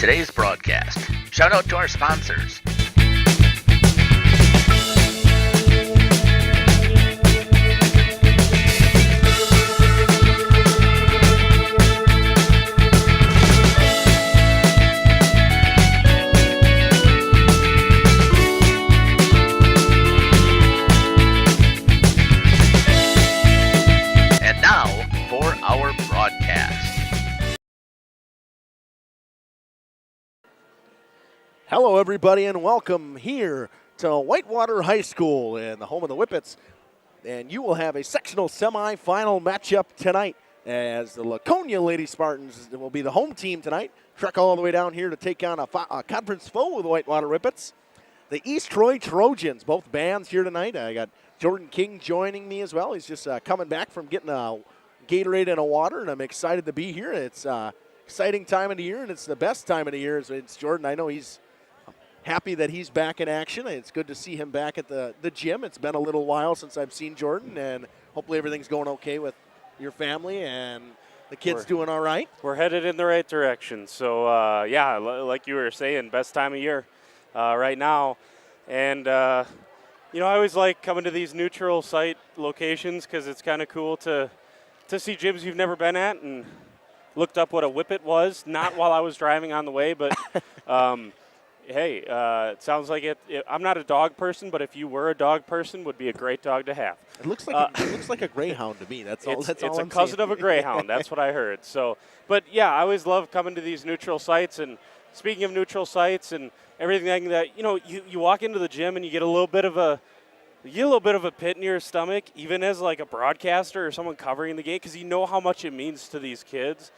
today's broadcast. Shout out to our sponsors. And now for our broadcast. Hello, everybody, and welcome here to Whitewater High School in the home of the Whippets. And you will have a sectional semifinal matchup tonight as the Laconia Lady Spartans will be the home team tonight. Trek all the way down here to take on a conference foe with the Whitewater Whippets. The East Troy Trojans, both bands here tonight. I got Jordan King joining me as well. He's just coming back from getting a Gatorade and a water, and I'm excited to be here. It's exciting time of the year, and it's the best time of the year. It's Jordan. I know he's happy that he's back in action. It's good to see him back at the gym. It's been a little while since I've seen Jordan, and hopefully everything's going okay with your family and the kids doing all right. We're headed in the right direction. So, yeah, like you were saying, best time of year right now. And, you know, I always like coming to these neutral site locations because it's kind of cool to see gyms you've never been at, and looked up what a whippet was, not while I was driving on the way, but hey, it sounds like it. I'm not a dog person, but if you were a dog person, would be a great dog to have. It looks like a greyhound to me. That's all. It's all a I'm cousin saying. of a greyhound. That's what I heard. So, but yeah, I always love coming to these neutral sites. And speaking of neutral sites and everything that, you know, you walk into the gym and you get a little bit of a pit in your stomach, even as like a broadcaster or someone covering the game, because you know how much it means to these kids.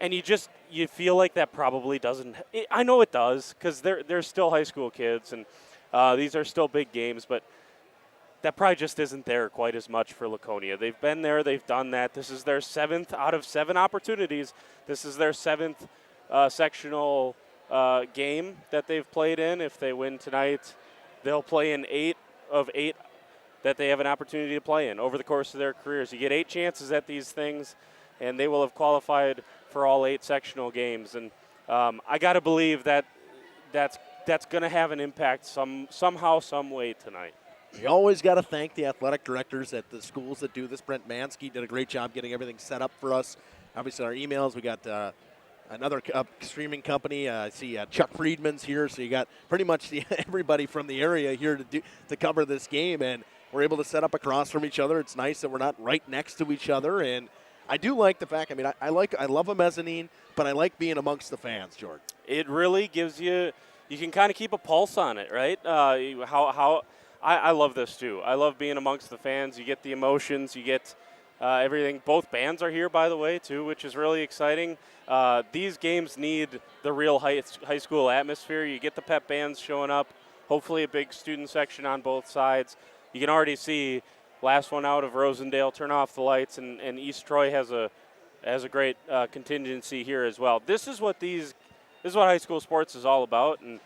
And you feel like that probably doesn't. I know it does, because they're still high school kids, and these are still big games, but that probably just isn't there quite as much for Laconia. They've been there, they've done that. This is their 7th out of 7 opportunities. This is their 7th sectional game that they've played in. If they win tonight, they'll play in 8 of 8 that they have an opportunity to play in over the course of their careers. You get 8 chances at these things, and they will have qualified for all 8 sectional games. And I got to believe that that's going to have an impact somehow, some way tonight. We always got to thank the athletic directors at the schools that do this. Brent Mansky did a great job getting everything set up for us. Obviously, our emails, we got another streaming company. I see Chuck Friedman's here, so you got pretty much everybody from the area here to cover this game, and we're able to set up across from each other. It's nice that we're not right next to each other, and I do like the fact. I mean, I love a mezzanine, but I like being amongst the fans, Jordan. It really gives you can kind of keep a pulse on it, right? I love this too. I love being amongst the fans. You get the emotions, you get everything. Both bands are here, by the way, too, which is really exciting. These games need the real high school atmosphere. You get the pep bands showing up. Hopefully, a big student section on both sides. You can already see. Last one out of Rosendale, turn off the lights, and East Troy has a great contingency here as well. This is what high school sports is all about, and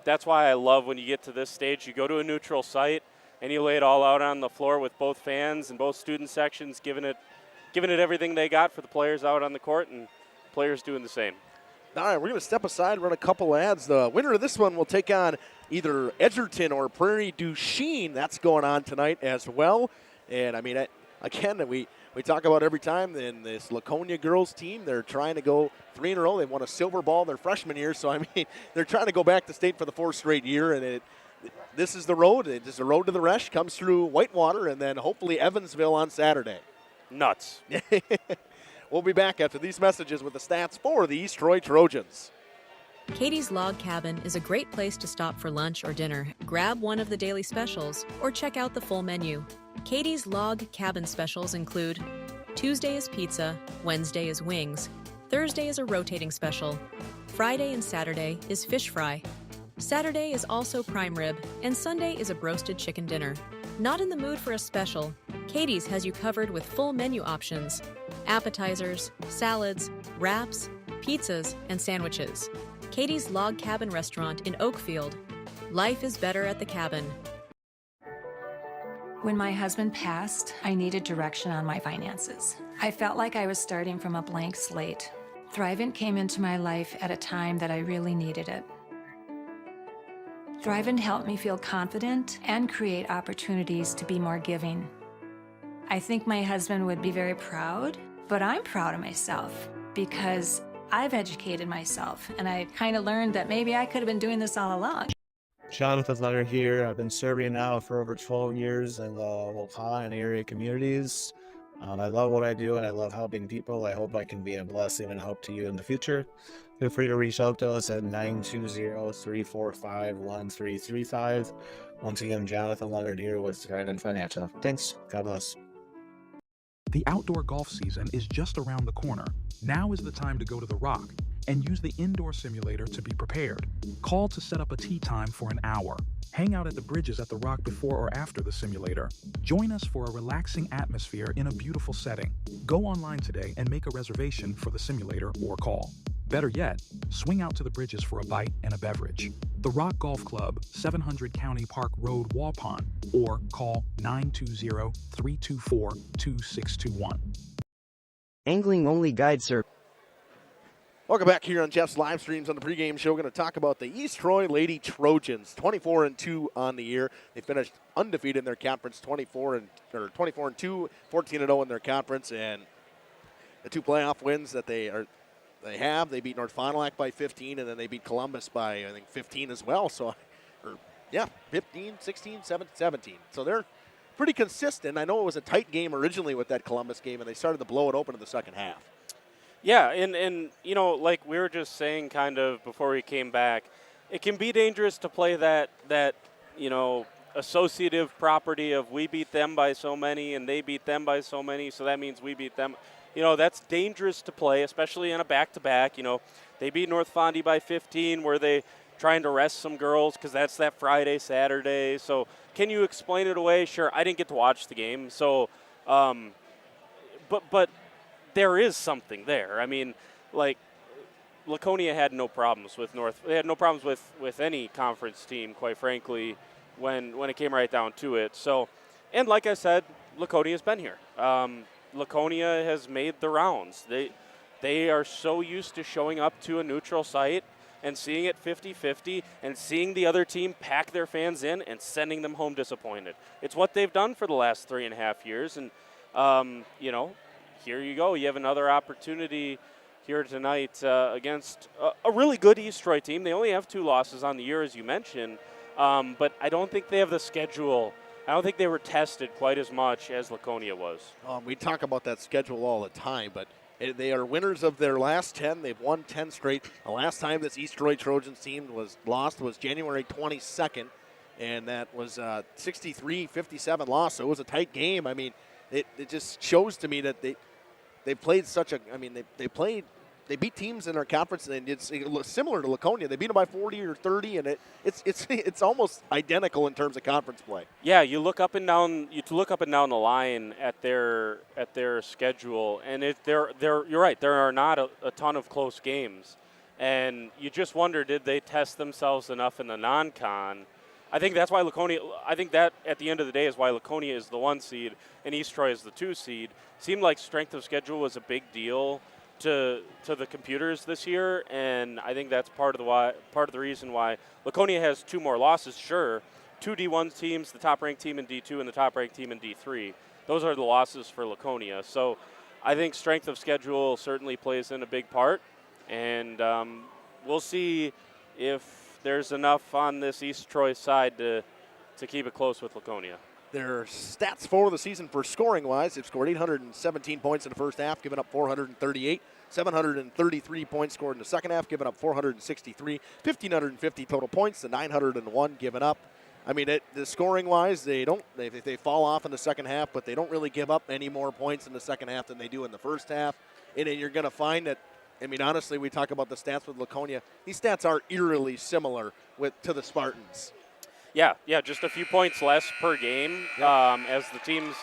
that's why I love when you get to this stage. You go to a neutral site and you lay it all out on the floor with both fans and both student sections, giving it everything they got for the players out on the court, and players doing the same. All right, we're going to step aside, run a couple ads. The winner of this one will take on either Edgerton or Prairie du Chien. That's going on tonight as well. And, I mean, again, we talk about every time in this Laconia girls team, they're trying to go 3 in a row. They won a silver ball their freshman year. So, I mean, they're trying to go back to state for the 4th straight year. And this is the road. It is the road to the Resch. Comes through Whitewater and then hopefully Evansville on Saturday. Nuts. We'll be back after these messages with the stats for the East Troy Trojans. Katie's Log Cabin is a great place to stop for lunch or dinner. Grab one of the daily specials or check out the full menu. Katie's Log Cabin specials include Tuesday is pizza, Wednesday is wings, Thursday is a rotating special, Friday and Saturday is fish fry, Saturday is also prime rib, and Sunday is a broasted chicken dinner. Not in the mood for a special? Katie's has you covered with full menu options, appetizers, salads, wraps, pizzas, and sandwiches. Katie's Log Cabin Restaurant in Oakfield. Life is better at the cabin. When my husband passed, I needed direction on my finances. I felt like I was starting from a blank slate. Thrivent came into my life at a time that I really needed it. Thrivent helped me feel confident and create opportunities to be more giving. I think my husband would be very proud, but I'm proud of myself because I've educated myself and I kind of learned that maybe I could have been doing this all along. Jonathan Letter here. I've been serving now for over 12 years in the Laconia and area communities. I love what I do and I love helping people. I hope I can be a blessing and help to you in the future. Feel free to reach out to us at 920-345-1335. Once again, Jonathan Letter here with Trident Financial. Thanks. God bless. The outdoor golf season is just around the corner. Now is the time to go to the Rock and use the indoor simulator to be prepared. Call to set up a tee time for an hour. Hang out at the bridges at the Rock before or after the simulator. Join us for a relaxing atmosphere in a beautiful setting. Go online today and make a reservation for the simulator or call. Better yet, swing out to the bridges for a bite and a beverage. The Rock Golf Club, 700 County Park Road, Waupun, or call 920-324-2621. Angling only guide service. Welcome back here on Jeff's live streams on the pregame show. We're going to talk about the East Troy Lady Trojans, 24-2 on the year. They finished undefeated in their conference, 24-2, 14-0 in their conference, and the two playoff wins that they beat North Fond du Lac by 15, and then they beat Columbus by, I think, 15 as well. 15, 16, 17. So they're pretty consistent. I know it was a tight game originally with that Columbus game, and they started to blow it open in the second half. Yeah, and like we were just saying kind of before we came back, it can be dangerous to play that associative property of we beat them by so many and they beat them by so many, so that means we beat them. That's dangerous to play, especially in a back-to-back. They beat North Fondy by 15. Were they trying to rest some girls because that's that Friday, Saturday? So can you explain it away? Sure, I didn't get to watch the game. So, but there is something there. I mean, like, Laconia had no problems with They had no problems with any conference team, quite frankly, when it came right down to it. So, and like I said, Laconia's been here. Laconia has made the rounds. They are so used to showing up to a neutral site and seeing it 50-50 and seeing the other team pack their fans in and sending them home disappointed. It's what they've done for the last 3.5 years. And, here you go. You have another opportunity here tonight against a really good East Troy team. They only have 2 losses on the year, as you mentioned, but I don't think they have the schedule. I don't think they were tested quite as much as Laconia was. We talk about that schedule all the time, but they are winners of their last 10. They've won 10 straight. The last time this East Troy Trojans team was lost was January 22nd, and that was 63-57 loss, so it was a tight game. I mean, it just shows to me that they played such a – I mean, they beat teams in their conference, and it's similar to Laconia. They beat them by 40 or 30, and it's almost identical in terms of conference play. Yeah, you look up and down the line at their schedule, and you're right. There are not a ton of close games, and you just wonder, did they test themselves enough in the non-con? I think that's why Laconia. I think that at the end of the day is why Laconia is the 1 seed and East Troy is the 2 seed. Seemed like strength of schedule was a big deal to the computers this year, and I think that's part of the reason why Laconia has 2 more losses. Sure, 2 D1 teams, the top-ranked team in D2 and the top-ranked team in D3. Those are the losses for Laconia. So I think strength of schedule certainly plays in a big part, and we'll see if there's enough on this East Troy side to keep it close with Laconia. Their stats for the season for scoring-wise, they've scored 817 points in the first half, given up 438, 733 points scored in the second half, given up 463, 1,550 total points, the 901 given up. I mean, the scoring-wise, they fall off in the second half, but they don't really give up any more points in the second half than they do in the first half. And then you're going to find that, I mean, honestly, we talk about the stats with Laconia. These stats are eerily similar to the Spartans. Yeah, just a few points less per game as the teams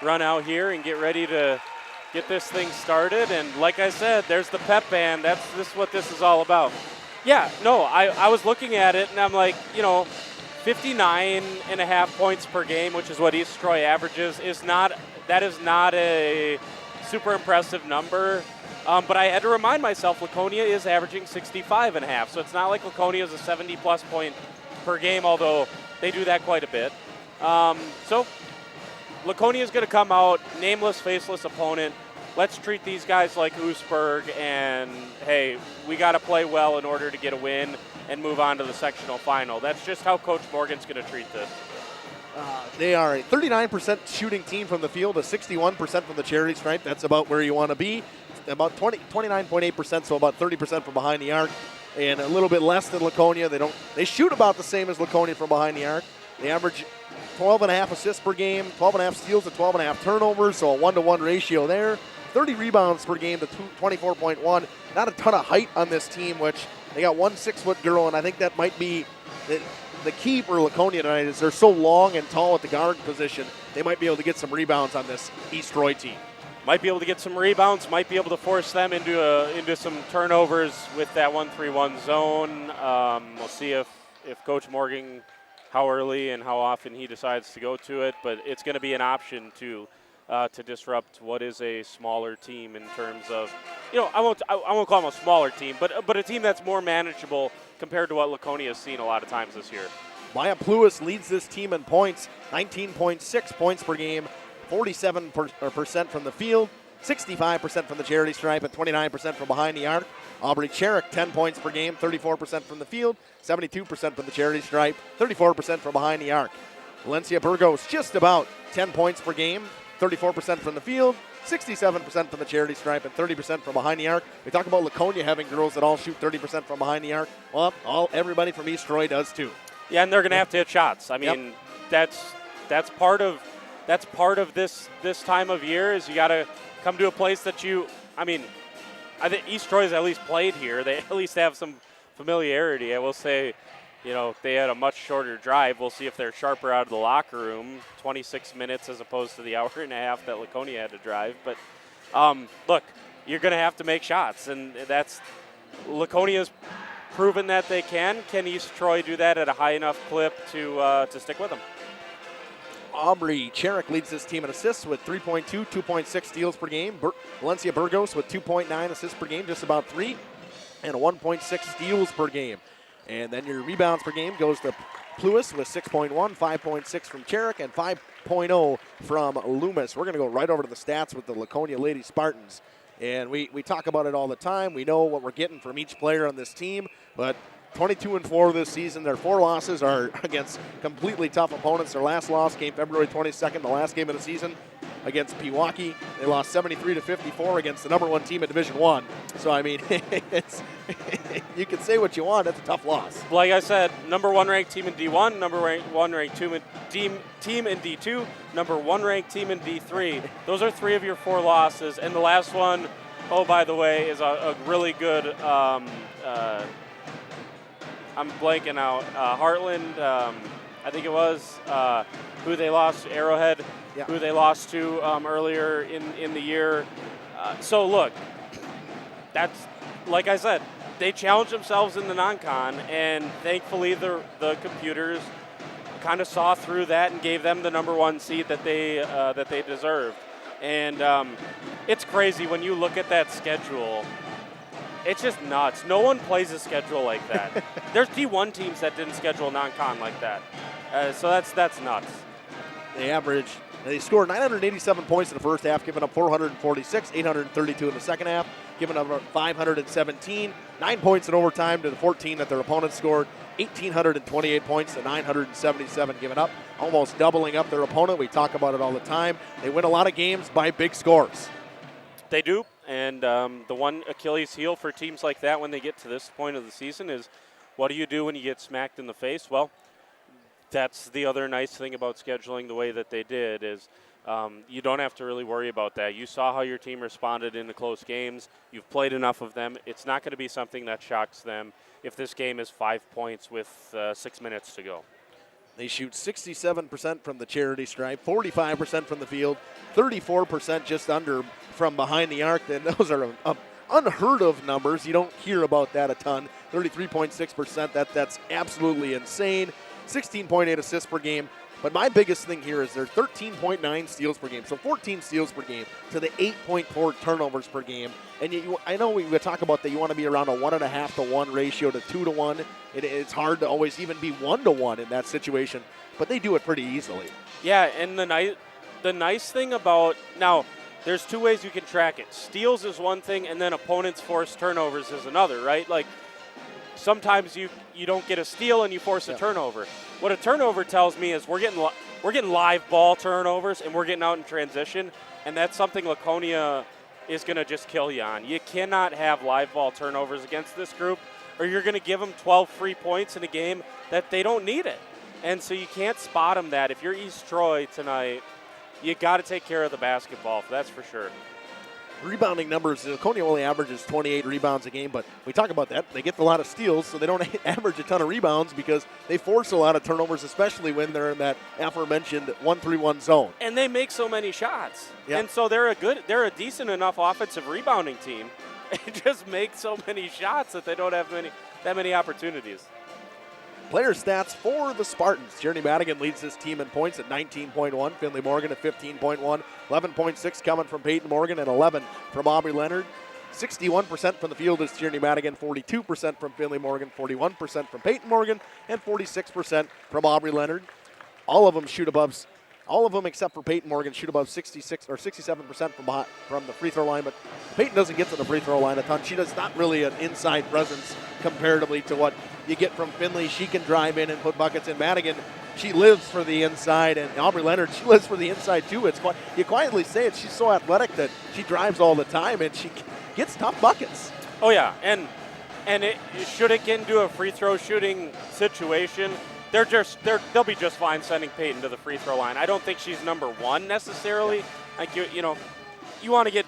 run out here and get ready to get this thing started. And like I said, there's the pep band. This is what this is all about. Yeah, no, I was looking at it, and I'm like, 59.5 points per game, which is what East Troy averages, is not a super impressive number. But I had to remind myself Laconia is averaging 65.5, so it's not like Laconia is a 70-plus point per game, although they do that quite a bit. So Laconia is going to come out, nameless, faceless opponent. Let's treat these guys like Oostburg, and, hey, we got to play well in order to get a win and move on to the sectional final. That's just how Coach Morgan's going to treat this. They are a 39% shooting team from the field, a 61% from the charity stripe. That's about where you want to be. About 29.8%, so about 30% from behind the arc, and a little bit less than Laconia. They shoot about the same as Laconia from behind the arc. They average 12.5 assists per game, 12.5 steals to 12.5 turnovers, so a 1-to-1 ratio there. 30 rebounds per game to 24.1. Not a ton of height on this team, which they got one 6-foot girl, and I think that might be the key for Laconia tonight is they're so long and tall at the guard position. They might be able to get some rebounds on this East Troy team. Might be able to get some rebounds, might be able to force them into some turnovers with that 1-3-1 zone. We'll see if Coach Morgan, how early and how often he decides to go to it, but it's going to be an option to disrupt what is a smaller team in terms of, I won't call them a smaller team, but a team that's more manageable compared to what Laconia has seen a lot of times this year. Maya Pluis leads this team in points, 19.6 points per game, 47% from the field, 65% from the charity stripe, and 29% from behind the arc. Aubrey Cherrick, 10 points per game, 34% from the field, 72% from the charity stripe, 34% from behind the arc. Valencia Burgos, just about 10 points per game, 34% from the field, 67% from the charity stripe, and 30% from behind the arc. We talk about Laconia having girls that all shoot 30% from behind the arc. Well, everybody from East Troy does too. Yeah, and they're going to have to hit shots. I mean, that's part of this time of year is you got to come to a place that I think East Troy's at least played here. They at least have some familiarity. I will say, they had a much shorter drive. We'll see if they're sharper out of the locker room. 26 minutes as opposed to the hour and a half that Laconia had to drive. But look, you're going to have to make shots, and that's Laconia's proven that they can. Can East Troy do that at a high enough clip to stick with them? Aubrey Cherrick leads this team in assists with 3.2, 2.6 steals per game. Valencia Burgos with 2.9 assists per game, just about 3, and a 1.6 steals per game. And then your rebounds per game goes to Pluis with 6.1, 5.6 from Cherrick, and 5.0 from Loomis. We're going to go right over to the stats with the Laconia Lady Spartans. And we talk about it all the time. We know what we're getting from each player on this team, but 22-4 this season. Their 4 losses are against completely tough opponents. Their last loss came February 22nd, the last game of the season, against Pewaukee. They lost 73-54 against the number 1 team in Division I. So, I mean, you can say what you want. That's a tough loss. Like I said, number 1 ranked team in D1, number 1 ranked team in D2, number 1 ranked team in D3. Those are 3 of your 4 losses. And the last one, oh, by the way, is a really good I'm blanking out. Heartland, I think it was, who they lost, Arrowhead, who they lost to earlier in the year. So, look, that's, like I said, they challenged themselves in the non-con, and thankfully the computers kind of saw through that and gave them the number 1 seed that they deserved. And it's crazy when you look at that schedule. It's just nuts. No one plays a schedule like that. There's D1 teams that didn't schedule non-con like that. So that's nuts. They scored 987 points in the first half, giving up 446, 832 in the second half, giving up 517, 9 points in overtime to the 14 that their opponents scored, 1,828 points to 977 given up, almost doubling up their opponent. We talk about it all the time. They win a lot of games by big scores. They do, and the one Achilles heel for teams like that when they get to this point of the season is, what do you do when you get smacked in the face? Well, that's the other nice thing about scheduling the way that they did is you don't have to really worry about that. You saw how your team responded in the close games. You've played enough of them. It's not going to be something that shocks them if this game is 5 points with 6 minutes to go. They shoot 67% from the charity stripe, 45% from the field, 34% just under from behind the arc. And those are unheard of numbers. You don't hear about that a ton. 33.6%, that's absolutely insane. 16.8 assists per game, But my biggest thing here is they're 13.9 steals per game, so 14 steals per game to the 8.4 turnovers per game. And I know we talk about that you want to be around a 1.5 to 1 ratio to 2 to 1. It's hard to always even be 1 to 1 in that situation, but they do it pretty easily. Yeah, and the nice thing about now, there's two ways you can track it. Steals is one thing, and then opponents force turnovers is another, right? Like sometimes you don't get a steal and you force a turnover. What a turnover tells me is we're getting live ball turnovers and we're getting out in transition, and that's something Laconia is going to just kill you on. You cannot have live ball turnovers against this group, or you're going to give them 12 free points in a game that they don't need it. And so you can't spot them that. If you're East Troy tonight, you got to take care of the basketball, that's for sure. Rebounding numbers, Laconia only averages 28 rebounds a game, but we talk about that. They get a lot of steals, so they don't average a ton of rebounds because they force a lot of turnovers, especially when they're in that aforementioned 1-3-1 zone. And they make so many shots. Yep. And so they're a decent enough offensive rebounding team. They just make so many shots that they don't have that many opportunities. Player stats for the Spartans. Tierney Madigan leads this team in points at 19.1. Finley Morgan at 15.1. 11.6 coming from Peyton Morgan and 11 from Aubrey Leonard. 61% from the field is Tierney Madigan, 42% from Finley Morgan, 41% from Peyton Morgan, and 46% from Aubrey Leonard. All of them shoot above. All of them except for Peyton Morgan shoot above 66 or 67% from the free throw line, but Peyton doesn't get to the free throw line a ton. She does not really an inside presence comparatively to what you get from Finley. She can drive in and put buckets in. Madigan, she lives for the inside, and Aubrey Leonard, she lives for the inside too. You quietly say it. She's so athletic that she drives all the time, and she gets tough buckets. Oh yeah, and should it get into a free throw shooting situation, they'll be just fine sending Peyton to the free throw line. I don't think she's number one necessarily. Like you want to get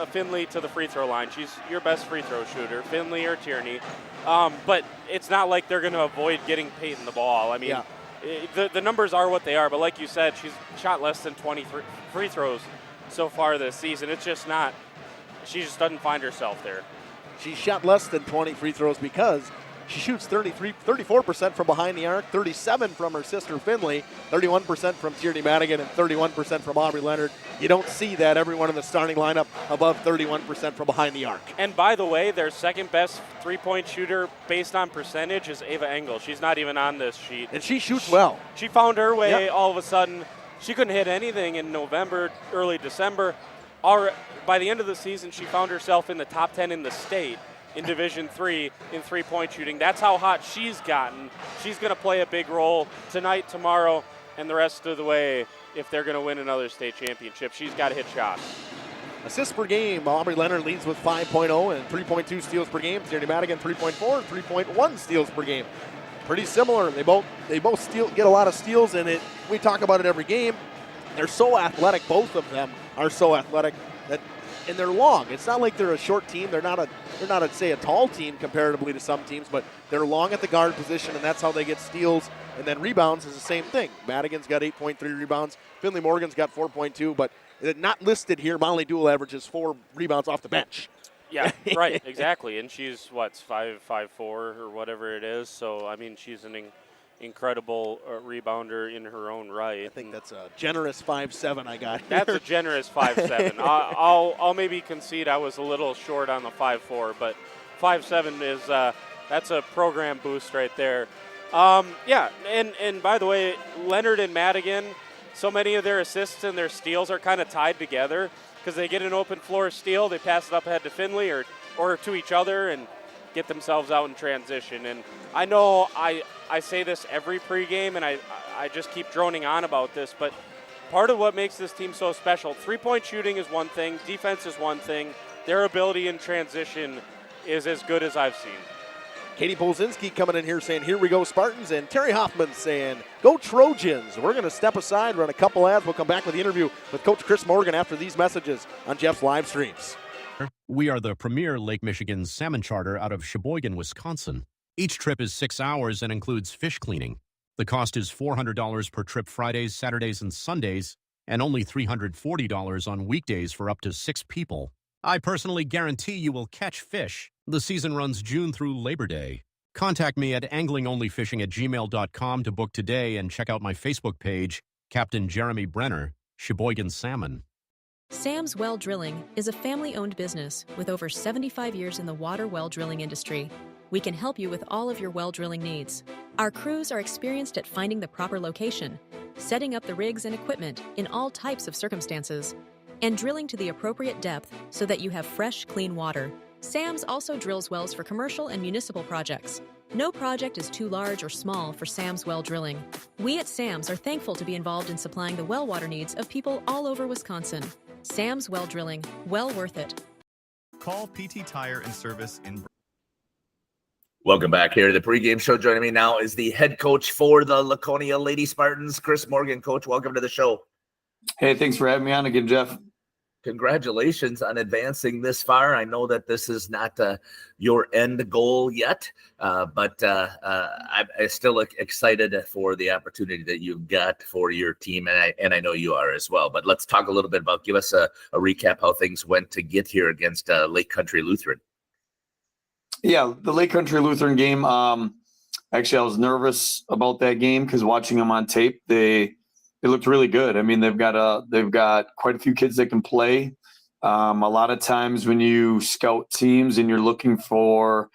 Finley to the free throw line. She's your best free throw shooter, Finley or Tierney. But it's not like they're going to avoid getting Peyton the ball. I mean, the numbers are what they are. But like you said, she's shot less than 20 free throws so far this season. It's just not. She just doesn't find herself there. She shot less than 20 free throws because she shoots 34% from behind the arc, 37% from her sister Finley, 31% from Tierney Madigan, and 31% from Aubrey Leonard. You don't see that everyone in the starting lineup above 31% from behind the arc. And by the way, their second best three-point shooter based on percentage is Ava Engel. She's not even on this sheet. And she shoots well. She found her way all of a sudden. She couldn't hit anything in November, early December. By the end of the season, she found herself in the top 10 in the state in Division III in three-point shooting. That's how hot she's gotten. She's going to play a big role tonight, tomorrow, and the rest of the way if they're going to win another state championship. She's got to hit shots. Assists per game, Aubrey Leonard leads with 5.0 and 3.2 steals per game. Tierney Madigan 3.4, 3.1 steals per game. Pretty similar. They both get a lot of steals, and we talk about it every game. They're so athletic. Both of them are so athletic and they're long. It's not like they're a short team. They're not a tall team comparatively to some teams, but they're long at the guard position, and that's how they get steals. And then rebounds is the same thing. Madigan's got 8.3 rebounds. Finley Morgan's got 4.2, but not listed here. Molly Dool averages 4 rebounds off the bench. Yeah, right, exactly. And she's, 5'4" or whatever it is. So, I mean, she's an incredible rebounder in her own right. I think that's a generous 5'7" I got here. That's a generous 5'7". I'll maybe concede I was a little short on the 5'4", but 5'7" is that's a program boost right there. And by the way, Leonard and Madigan, so many of their assists and their steals are kind of tied together because they get an open floor steal, they pass it up ahead to Finley or to each other and get themselves out in transition. And I know I say this every pregame, and I just keep droning on about this, but part of what makes this team so special, three-point shooting is one thing, defense is one thing, their ability in transition is as good as I've seen. Katie Polzinski coming in here saying, here we go Spartans, and Terry Hoffman saying, go Trojans. We're going to step aside, run a couple ads. We'll come back with the interview with Coach Chris Morgan after these messages on Jeff's live streams. We are the premier Lake Michigan salmon charter out of Sheboygan, Wisconsin. Each trip is 6 hours and includes fish cleaning. The cost is $400 per trip Fridays, Saturdays, and Sundays, and only $340 on weekdays for up to 6 people. I personally guarantee you will catch fish. The season runs June through Labor Day. Contact me at anglingonlyfishing@gmail.com to book today and check out my Facebook page, Captain Jeremy Brenner, Sheboygan Salmon. Sam's Well Drilling is a family-owned business with over 75 years in the water well drilling industry. We can help you with all of your well drilling needs. Our crews are experienced at finding the proper location, setting up the rigs and equipment in all types of circumstances, and drilling to the appropriate depth so that you have fresh, clean water. Sam's also drills wells for commercial and municipal projects. No project is too large or small for Sam's Well Drilling. We at Sam's are thankful to be involved in supplying the well water needs of people all over Wisconsin. Sam's Well Drilling, well worth it. Call PT Tire and Service in. Welcome back here to the pregame show. Joining me now is the head coach for the Laconia Lady Spartans, Chris Morgan. Coach, welcome to the show. Hey, thanks for having me on again, Jeff. Congratulations on advancing this far. I know that this is not your end goal yet, but I'm still excited for the opportunity that you've got for your team, and I know you are as well. But let's talk a little bit about, give us a recap how things went to get here against Lake Country Lutheran. Yeah, the Lake Country Lutheran game. Actually, I was nervous about that game because watching them on tape, they looked really good. I mean, they've got quite a few kids that can play. A lot of times when you scout teams and you're looking for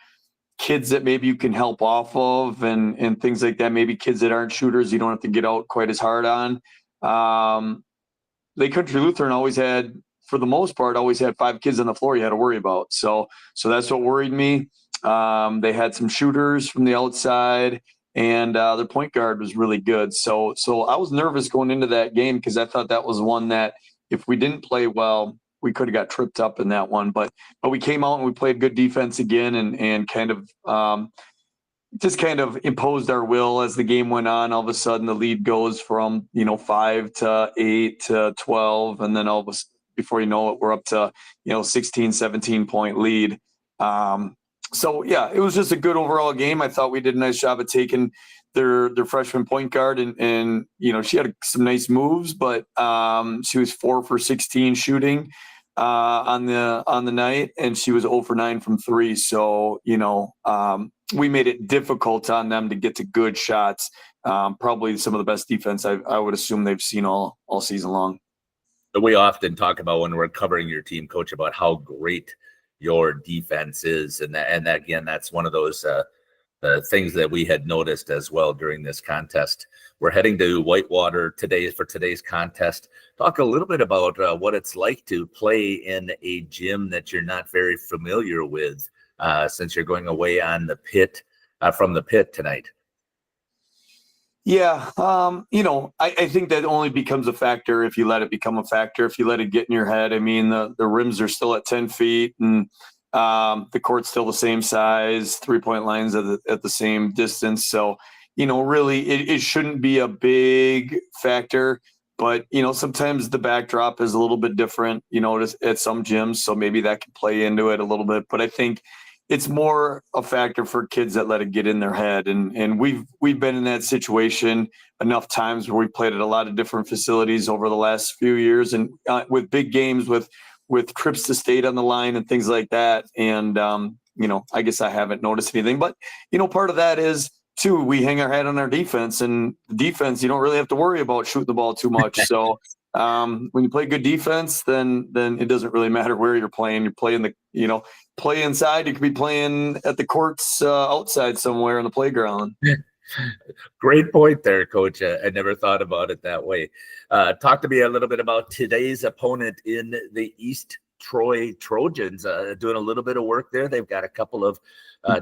kids that maybe you can help off of and things like that, maybe kids that aren't shooters, you don't have to get out quite as hard on. Lake Country Lutheran always had, for the most part, 5 kids on the floor you had to worry about. So that's what worried me. They had some shooters from the outside, and their point guard was really good. So I was nervous going into that game because I thought that was one that if we didn't play well, we could have got tripped up in that one. But we came out and we played good defense again and kind of just kind of imposed our will as the game went on. All of a sudden the lead goes from 5 to 8 to 12, and then all of a sudden, before you know it, we're up to 16, 17 point lead. So yeah, it was just a good overall game. I thought we did a nice job of taking their freshman point guard, and she had some nice moves, but she was 4 for 16 shooting on the night, and she was 0 for 9 from 3. So we made it difficult on them to get to good shots. Probably some of the best defense I would assume they've seen all season long. We often talk about when we're covering your team, Coach, about how great your defense is, and again, that's one of those things that we had noticed as well during this contest. We're heading to Whitewater today for today's contest. Talk a little bit about what it's like to play in a gym that you're not very familiar with, since you're going away on the pit from the pit tonight. Yeah, I think that only becomes a factor if you let it become a factor, if you let it get in your head. I mean, the rims are still at 10 feet, and the court's still the same size, 3-point lines at the same distance. So, really, it shouldn't be a big factor. But, sometimes the backdrop is a little bit different, at some gyms. So maybe that can play into it a little bit. But I think it's more a factor for kids that let it get in their head. And we've been in that situation enough times where we played at a lot of different facilities over the last few years, and with big games with trips to state on the line and things like that. And, I guess I haven't noticed anything, but, part of that is too, we hang our hat on our defense, and defense, you don't really have to worry about shooting the ball too much. So when you play good defense, then it doesn't really matter where you're playing. You're playing play inside. You could be playing at the courts outside somewhere on the playground. Great point there, Coach. I never thought about it that way. Talk to me a little bit about today's opponent in the East Troy Trojans, doing a little bit of work there. They've got a couple of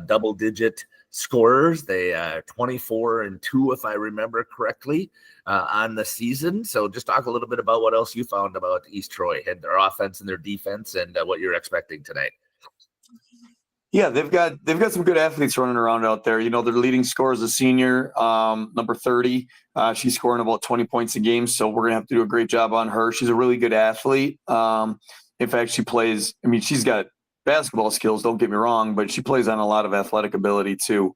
double-digit scorers. They are 24-2, if I remember correctly, on the season. So just talk a little bit about what else you found about East Troy and their offense and their defense, and what you're expecting tonight. Yeah, they've got some good athletes running around out there. Their leading scorer is a senior, number 30. She's scoring about 20 points a game, so we're going to have to do a great job on her. She's a really good athlete. In fact, she plays – she's got basketball skills, don't get me wrong, but she plays on a lot of athletic ability too.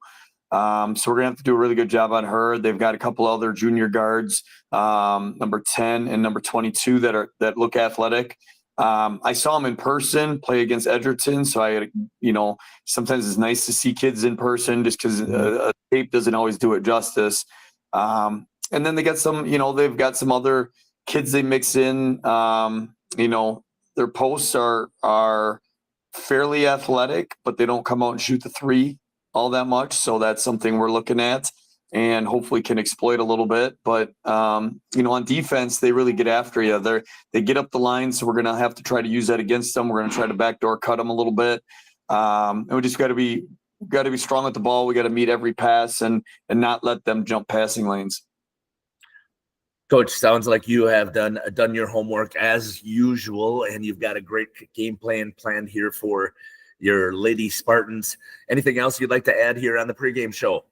So we're going to have to do a really good job on her. They've got a couple other junior guards, number 10 and number 22 that look athletic. I saw him in person play against Edgerton, so sometimes it's nice to see kids in person just because a tape doesn't always do it justice. And then they got they've got some other kids they mix in. Their posts are fairly athletic, but they don't come out and shoot the three all that much. So that's something we're looking at and hopefully can exploit a little bit. But, on defense, they really get after you. They get up the line, so we're going to have to try to use that against them. We're going to try to backdoor cut them a little bit. And we just got to be strong with the ball. We got to meet every pass and not let them jump passing lanes. Coach, sounds like you have done your homework as usual, and you've got a great game plan planned here for your Lady Spartans. Anything else you'd like to add here on the pregame show?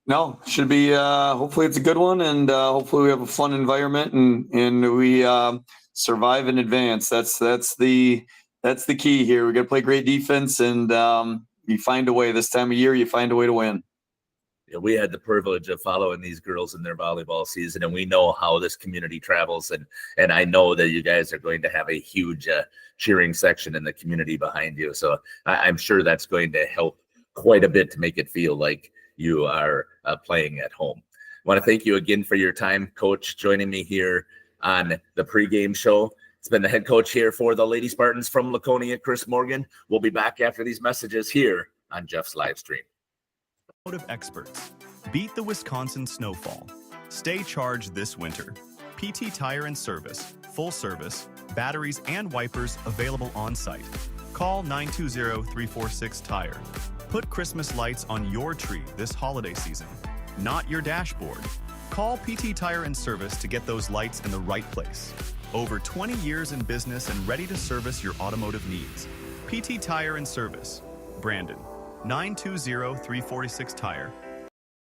No, should be. Hopefully, it's a good one, and hopefully, we have a fun environment and we survive in advance. That's the key here. We got to play great defense, and you find a way. This time of year, you find a way to win. Yeah, we had the privilege of following these girls in their volleyball season, and we know how this community travels. And I know that you guys are going to have a huge cheering section in the community behind you. So I'm sure that's going to help quite a bit to make it feel like you are playing at home. I want to thank you again for your time, Coach, joining me here on the pregame show. It's been the head coach here for the Lady Spartans from Laconia, Chris Morgan. We'll be back after these messages here on Jeff's live stream. Automotive experts. Beat the Wisconsin snowfall. Stay charged this winter. PT Tire and Service. Full service. Batteries and wipers available on site. Call 920-346-TIRE. Put Christmas lights on your tree this holiday season, not your dashboard. Call PT Tire and Service to get those lights in the right place. Over 20 years in business and ready to service your automotive needs. PT Tire and Service. Brandon. 920-346-TIRE.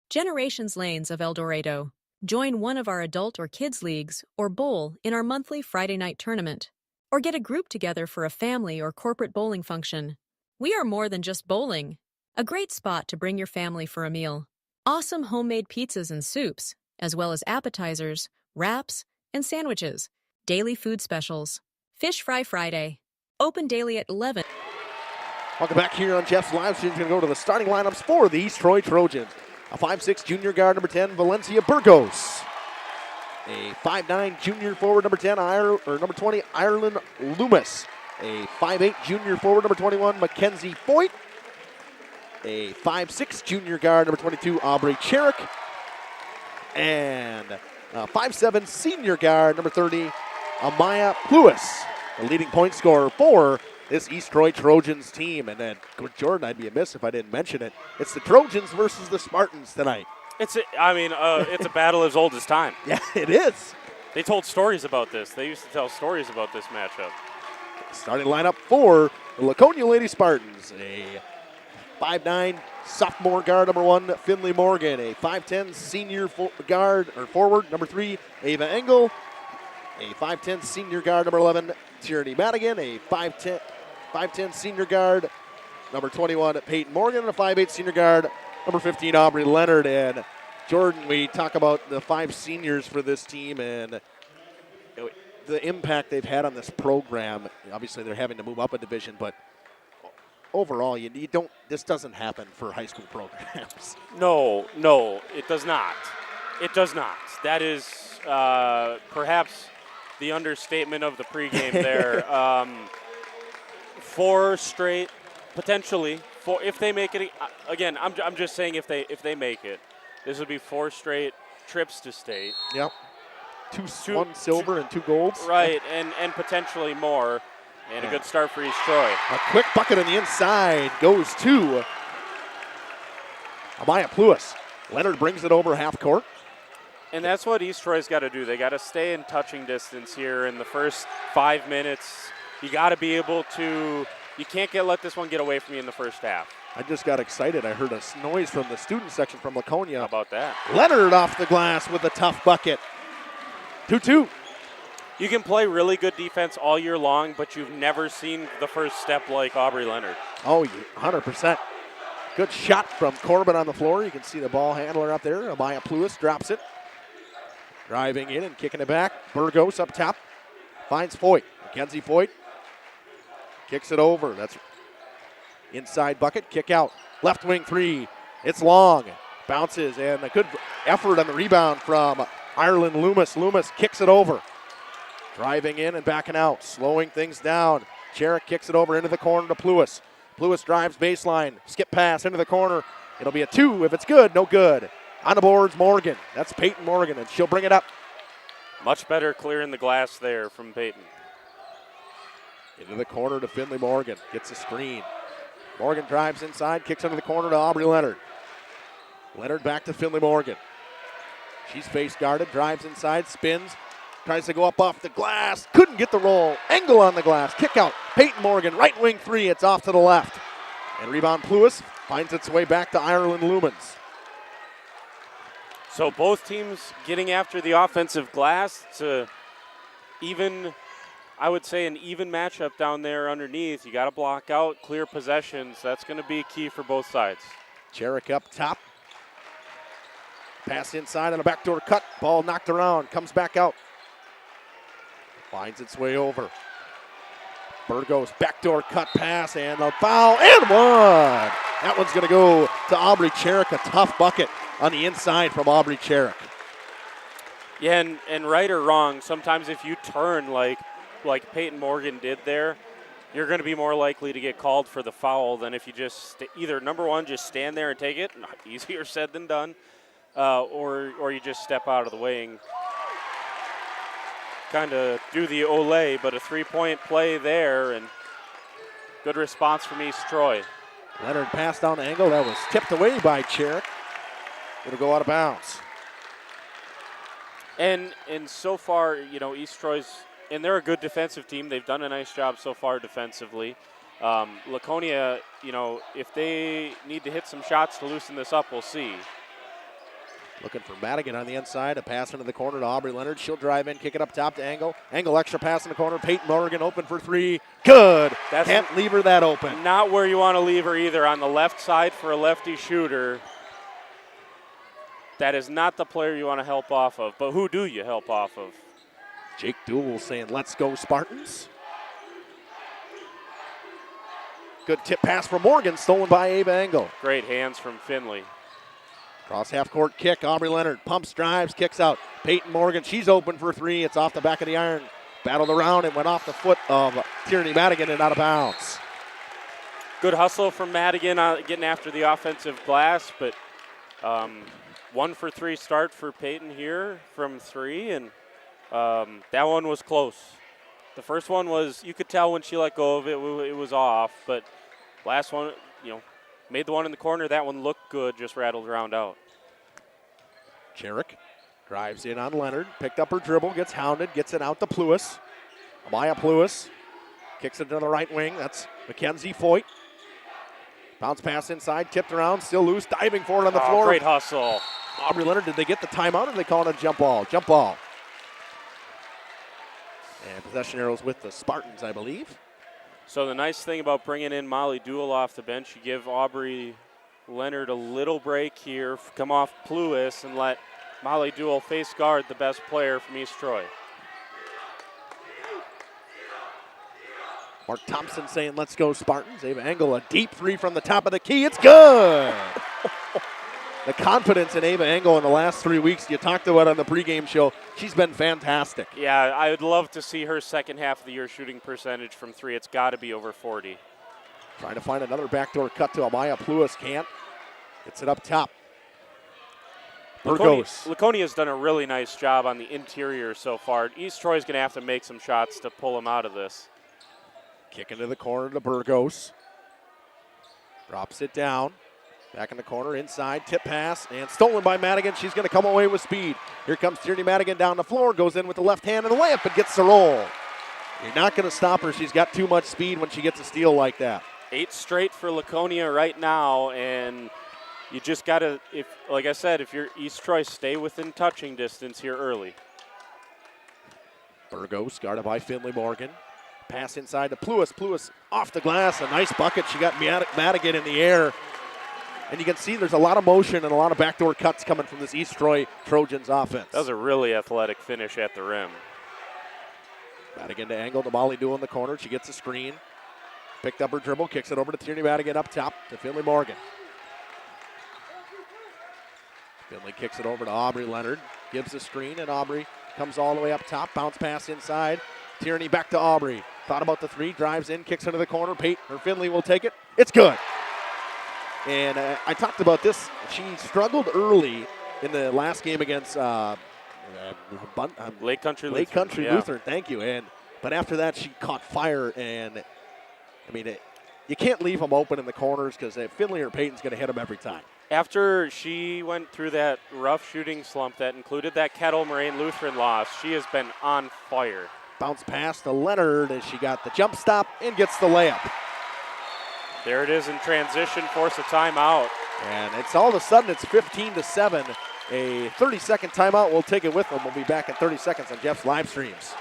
Generations Lanes of El Dorado. Join one of our adult or kids leagues or bowl in our monthly Friday night tournament. Or get a group together for a family or corporate bowling function. We are more than just bowling. A great spot to bring your family for a meal. Awesome homemade pizzas and soups, as well as appetizers, wraps, and sandwiches. Daily food specials. Fish Fry Friday. Open daily at 11. Welcome back here on Jeff's live stream. We're going to go to the starting lineups for the East Troy Trojans. A 5'6" junior guard, number 10, Valencia Burgos. A 5'9" junior forward, number 20, Ireland Loomis. A 5'8" junior forward, number 21, Mackenzie Foyt. A 5'6" junior guard, number 22, Aubrey Cherrick. And a 5'7" senior guard, number 30, Amaya Pluis, the leading point scorer for this East Troy Trojans team. And then, Jordan, I'd be amiss if I didn't mention it. It's the Trojans versus the Spartans tonight. It's a battle as old as time. Yeah, it is. They told stories about this. They used to tell stories about this matchup. Starting lineup for the Laconia Lady Spartans. A 5'9" sophomore guard, number 1, Finley Morgan. A 5'10" senior forward, number 3, Ava Engel. A 5'10" senior guard, number 11, Tierney Madigan. A 5'10" senior guard, number 21, Peyton Morgan. And a 5'8" senior guard, number 15, Aubrey Leonard. And Jordan, we talk about the 5 seniors for this team and the impact they've had on this program. Obviously, they're having to move up a division, but overall, this doesn't happen for high school programs. No, it does not. It does not. That is perhaps the understatement of the pregame there. 4 straight, potentially. If they make it again, I'm just saying if they make it, this would be 4 straight trips to state. Yep. 1 silver and 2 golds. Right, and potentially more. And a good start for East Troy. A quick bucket on the inside goes to Amaya Pluis. Leonard brings it over half court. And that's what East Troy's got to do. They got to stay in touching distance here in the first 5 minutes. You got to be able to. You can't let this one get away from you in the first half. I just got excited. I heard a noise from the student section from Laconia. How about that? Leonard off the glass with a tough bucket. 2-2. You can play really good defense all year long, but you've never seen the first step like Aubrey Leonard. Oh, 100%. Good shot from Corbin on the floor. You can see the ball handler up there. Amaya Pluis drops it. Driving in and kicking it back. Burgos up top. Finds Foyt. Mackenzie Foyt kicks it over. That's inside bucket, kick out. Left wing three. It's long. Bounces, and a good effort on the rebound from Ireland Loomis. Loomis kicks it over. Driving in and backing out, slowing things down. Cherrick kicks it over into the corner to Pluis. Pluis drives baseline, skip pass into the corner. It'll be a 2. If it's good, no good. On the boards, Morgan. That's Peyton Morgan, and she'll bring it up. Much better clearing the glass there from Peyton. Into the corner to Finley Morgan. Gets a screen. Morgan drives inside, kicks into the corner to Aubrey Leonard. Leonard back to Finley Morgan. She's face guarded, drives inside, spins, tries to go up off the glass. Couldn't get the roll. Engel on the glass. Kick out. Peyton Morgan, right wing 3. It's off to the left. And rebound Pluis finds its way back to Ireland Lumens. So both teams getting after the offensive glass to even, I would say, an even matchup down there underneath. You got to block out, clear possessions. That's going to be key for both sides. Cherrick up top. Pass inside on a backdoor cut. Ball knocked around. Comes back out. Finds its way over. Burgos backdoor cut pass and a foul and one. That one's going to go to Aubrey Cherrick. A tough bucket on the inside from Aubrey Cherrick. Yeah, and right or wrong, sometimes if you turn like Peyton Morgan did there, you're going to be more likely to get called for the foul than if you just either, number one, just stand there and take it. Easier said than done. Or you just step out of the way and kind of do the Olay, but a three-point play there, and good response from East Troy. Leonard passed down the angle. That was tipped away by Cherrick. It'll go out of bounds. And so far, East Troy's, and they're a good defensive team. They've done a nice job so far defensively. Laconia, if they need to hit some shots to loosen this up, we'll see. Looking for Madigan on the inside. A pass into the corner to Aubrey Leonard. She'll drive in, kick it up top to Engel. Engel extra pass in the corner. Peyton Morgan open for 3. Good. Can't leave her that open. Not where you want to leave her either. On the left side for a lefty shooter. That is not the player you want to help off of. But who do you help off of? Jake Dool saying, let's go Spartans. Good tip pass from Morgan, stolen by Ava Engel. Great hands from Finley. Cross half court kick, Aubrey Leonard pumps, drives, kicks out. Peyton Morgan, she's open for 3. It's off the back of the iron. Battled around and went off the foot of Tierney Madigan and out of bounds. Good hustle from Madigan getting after the offensive glass, but 1 for 3 start for Peyton here from 3, and that one was close. The first one was, you could tell when she let go of it, it was off, but last one, made the one in the corner. That one looked good, just rattled around out. Cherrick drives in on Leonard, picked up her dribble, gets hounded, gets it out to Pluis. Amaya Pluis kicks it to the right wing. That's Mackenzie Foyt. Bounce pass inside, tipped around, still loose, diving for it on the floor. Great hustle. Aubrey Leonard, did they get the timeout or did they call it a jump ball? Jump ball. And possession arrows with the Spartans, I believe. So the nice thing about bringing in Molly Duell off the bench, you give Aubrey Leonard a little break here, come off Pluis, and let Molly Duell face guard the best player from East Troy. Mark Thompson saying, let's go Spartans. Ava Engel, a deep 3 from the top of the key. It's good. The confidence in Ava Engel in the last 3 weeks, you talked about on the pregame show, she's been fantastic. Yeah, I would love to see her second half of the year shooting percentage from 3. It's got to be over 40. Trying to find another backdoor cut to Amaya Pluis. Can't. Gets it up top. Burgos. Laconia's done a really nice job on the interior so far. East Troy's going to have to make some shots to pull them out of this. Kick into the corner to Burgos. Drops it down. Back in the corner, inside, tip pass, and stolen by Madigan. She's going to come away with speed. Here comes Tierney Madigan down the floor, goes in with the left hand and the layup, and gets the roll. You're not going to stop her. She's got too much speed when she gets a steal like that. 8 straight for Laconia right now, and you just got to, like I said, if you're East Troy, stay within touching distance here early. Burgos guarded by Finley Morgan. Pass inside to Pluis. Pluis off the glass, a nice bucket. She got Madigan in the air. And you can see there's a lot of motion and a lot of backdoor cuts coming from this East Troy Trojans offense. That was a really athletic finish at the rim. Madigan to Angle, the Molly Duel in the corner. She gets a screen. Picked up her dribble, kicks it over to Tierney Madigan up top to Finley Morgan. Finley kicks it over to Aubrey Leonard. Gives the screen, and Aubrey comes all the way up top. Bounce pass inside. Tierney back to Aubrey. Thought about the three, drives in, kicks into the corner. Finley will take it. It's good. And I talked about this. She struggled early in the last game against Lake Country Lutheran. Thank you. But after that, she caught fire, and you can't leave them open in the corners because Finley or Peyton's going to hit them every time. After she went through that rough shooting slump that included that Kettle Moraine Lutheran loss, she has been on fire. Bounce pass to Leonard as she got the jump stop and gets the layup. There it is in transition, force a timeout. And it's all of a sudden it's 15-7. A 30-second timeout. We'll take it with them. We'll be back in 30 seconds on Jeff's live streams.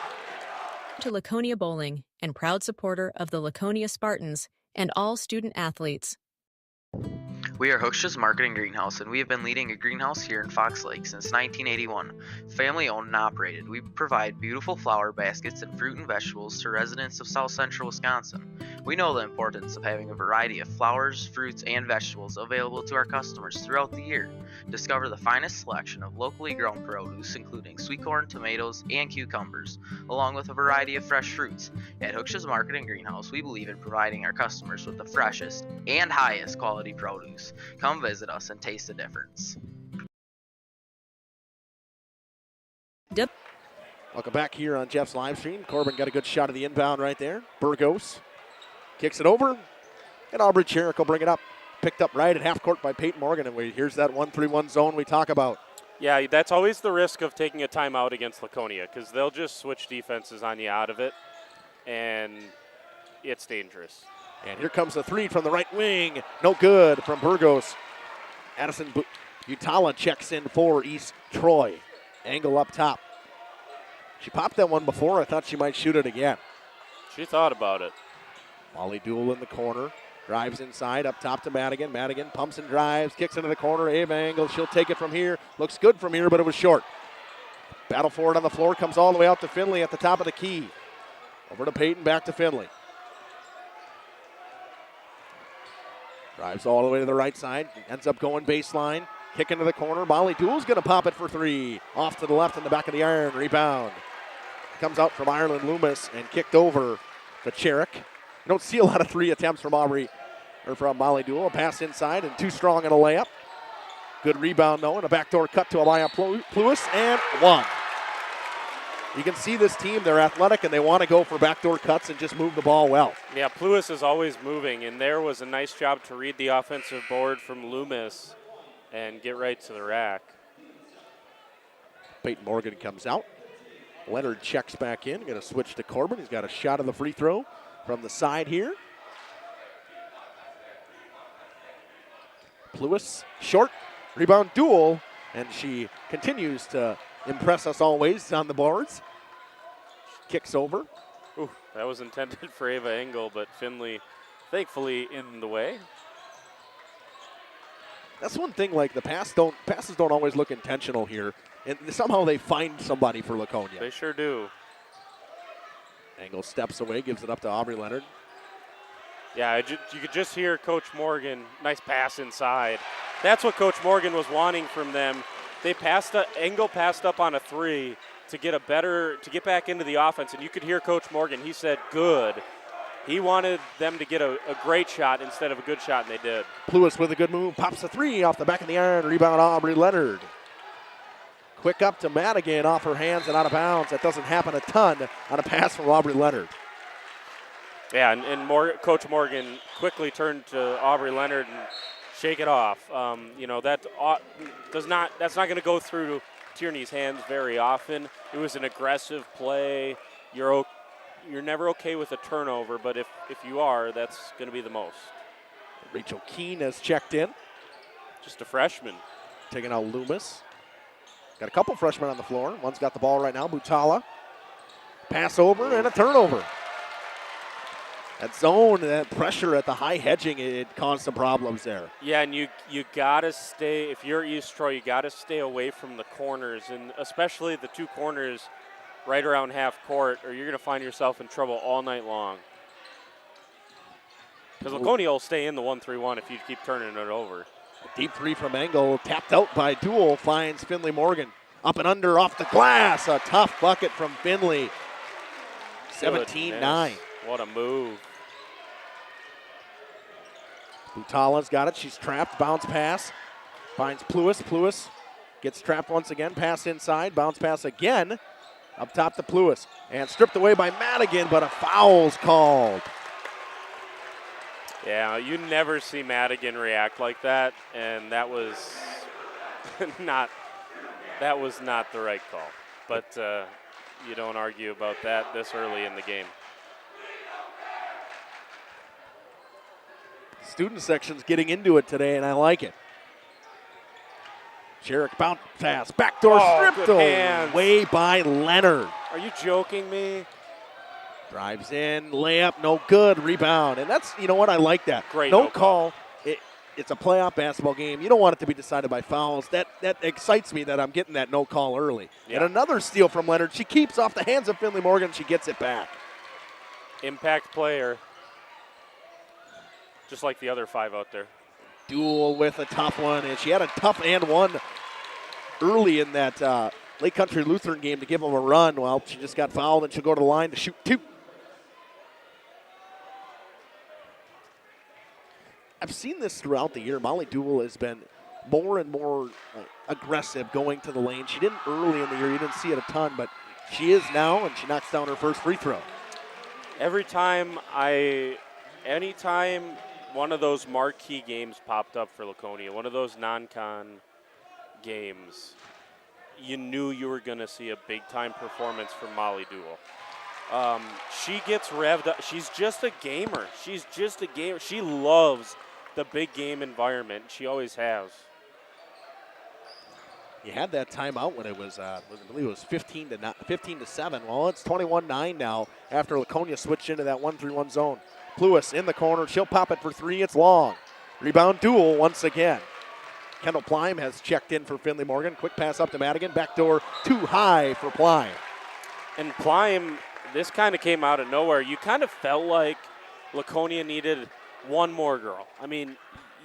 To Laconia Bowling and proud supporter of the Laconia Spartans and all student athletes. We are Hooksha's Marketing Greenhouse, and we have been leading a greenhouse here in Fox Lake since 1981. Family owned and operated, we provide beautiful flower baskets and fruit and vegetables to residents of South Central Wisconsin. We know the importance of having a variety of flowers, fruits, and vegetables available to our customers throughout the year. Discover the finest selection of locally grown produce, including sweet corn, tomatoes, and cucumbers, along with a variety of fresh fruits. At Hooksha's Marketing Greenhouse, we believe in providing our customers with the freshest and highest quality produce. Come visit us and taste the difference. Welcome back here on Jeff's live stream. Corbin got a good shot of the inbound right there. Burgos kicks it over, and Aubrey Cherrick will bring it up. Picked up right at half court by Peyton Morgan, and here's that 1-3-1 zone we talk about. Yeah, that's always the risk of taking a timeout against Laconia because they'll just switch defenses on you out of it, and it's dangerous. And here comes a three from the right wing. No good from Burgos. Addison Butala checks in for East Troy. Angle up top. She popped that one before. I thought she might shoot it again. She thought about it. Molly Duel in the corner. Drives inside, up top to Madigan. Madigan pumps and drives, kicks into the corner. Ava Angle, she'll take it from here. Looks good from here, but it was short. Battle for it on the floor, comes all the way out to Finley at the top of the key. Over to Peyton, back to Finley. Drives all the way to the right side, ends up going baseline. Kick into the corner. Molly Duel's going to pop it for three. Off to the left in the back of the iron. Rebound. Comes out from Ireland Loomis and kicked over to Cherrick. You don't see a lot of three attempts from Molly Duel. A pass inside and too strong in a layup. Good rebound though, and a backdoor cut to Amaya Pluis, and one. You can see this team, they're athletic and they want to go for backdoor cuts and just move the ball well. Yeah, Pluis is always moving, and there was a nice job to read the offensive board from Loomis and get right to the rack. Peyton Morgan comes out. Leonard checks back in. Going to switch to Corbin. He's got a shot of the free throw from the side here. Pluis, short, rebound Duel, and she continues to impress us always on the boards. Kicks over. Ooh, that was intended for Ava Engel, but Finley thankfully in the way. That's one thing, like the passes don't always look intentional here. And somehow they find somebody for Laconia. They sure do. Engel steps away, gives it up to Aubrey Leonard. Yeah, you could just hear Coach Morgan, nice pass inside. That's what Coach Morgan was wanting from them. Engel passed up on a three to get back into the offense, and you could hear Coach Morgan, he said good. He wanted them to get a great shot instead of a good shot, and they did. Pluis with a good move, pops a three off the back of the iron, rebound Aubrey Leonard. Quick up to Madigan off her hands and out of bounds. That doesn't happen a ton on a pass from Aubrey Leonard. Yeah, and Coach Morgan quickly turned to Aubrey Leonard and shake it off. That's not going to go through Tierney's hands very often. It was an aggressive play. You're never okay with a turnover, but if you are, that's going to be the most. Rachel Keene has checked in. Just a freshman. Taking out Loomis. Got a couple freshmen on the floor. One's got the ball right now, Butala. Pass over and a turnover. That zone, that pressure at the high hedging, it caused some problems there. Yeah, and you got to stay, if you're East Troy, you got to stay away from the corners, and especially the two corners right around half court, or you're going to find yourself in trouble all night long. Because Laconia will stay in the 1-3-1 if you keep turning it over. Deep three from Engel, tapped out by Duel, finds Finley Morgan. Up and under, off the glass. A tough bucket from Finley. 17-9. What a move. Butala's got it. She's trapped. Bounce pass. Finds Pluis. Pluis gets trapped once again. Pass inside. Bounce pass again. Up top to Pluis. And stripped away by Madigan, but a foul's called. Yeah, you never see Madigan react like that, and that was not the right call. But you don't argue about that this early in the game. Student section's getting into it today, and I like it. Sherrick bounce pass, backdoor stripped away by Leonard. Are you joking me? Drives in, layup, no good, rebound. And that's, you know what, I like that. Great no call. It's a playoff basketball game. You don't want it to be decided by fouls. That excites me that I'm getting that no call early. Yeah. And another steal from Leonard. She keeps off the hands of Finley Morgan. She gets it back. Impact player. Just like the other 5 out there. Duel with a tough one. And she had a tough and one early in that Lake Country Lutheran game to give them a run. Well, she just got fouled, and she'll go to the line to shoot 2. I've seen this throughout the year. Molly Duel has been more and more aggressive going to the lane. She didn't early in the year. You didn't see it a ton, but she is now, and she knocks down her first free throw. Anytime one of those marquee games popped up for Laconia, one of those non-con games, you knew you were going to see a big-time performance from Molly Duel. She gets revved up. She's just a gamer. She loves the big game environment. She always has. You had that timeout when it was, I believe it was 15 to 7. Well, it's 21-9 now after Laconia switched into that 1-3-1 zone. Pluis in the corner. She'll pop it for 3. It's long. Rebound Duel once again. Kendall Plime has checked in for Finley Morgan. Quick pass up to Madigan. Backdoor too high for Plime. And Plime, this kind of came out of nowhere. You kind of felt like Laconia needed one more girl. I mean,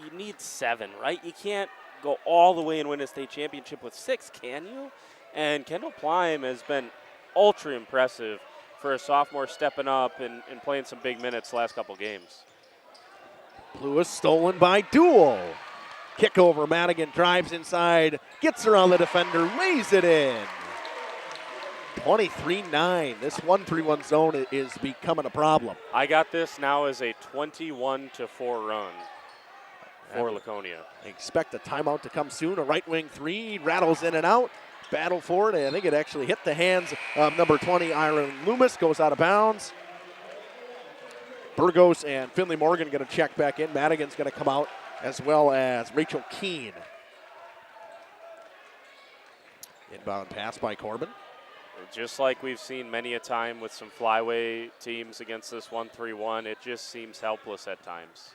you need 7, right? You can't go all the way and win a state championship with 6, can you? And Kendall Plime has been ultra impressive for a sophomore, stepping up and playing some big minutes the last couple games. Pluis stolen by Duel. Kick over, Madigan drives inside, gets around the defender, lays it in. 23-9. This 1-3-1 zone is becoming a problem. I got this now as a 21-4 run for Laconia. Expect a timeout to come soon. A right wing 3 rattles in and out. Battle for it. I think it actually hit the hands of number 20, Ireland Loomis. Goes out of bounds. Burgos and Finley Morgan going to check back in. Madigan's going to come out, as well as Rachel Keene. Inbound pass by Corbin. Just like we've seen many a time with some flyway teams against this 1-3-1, it just seems helpless at times.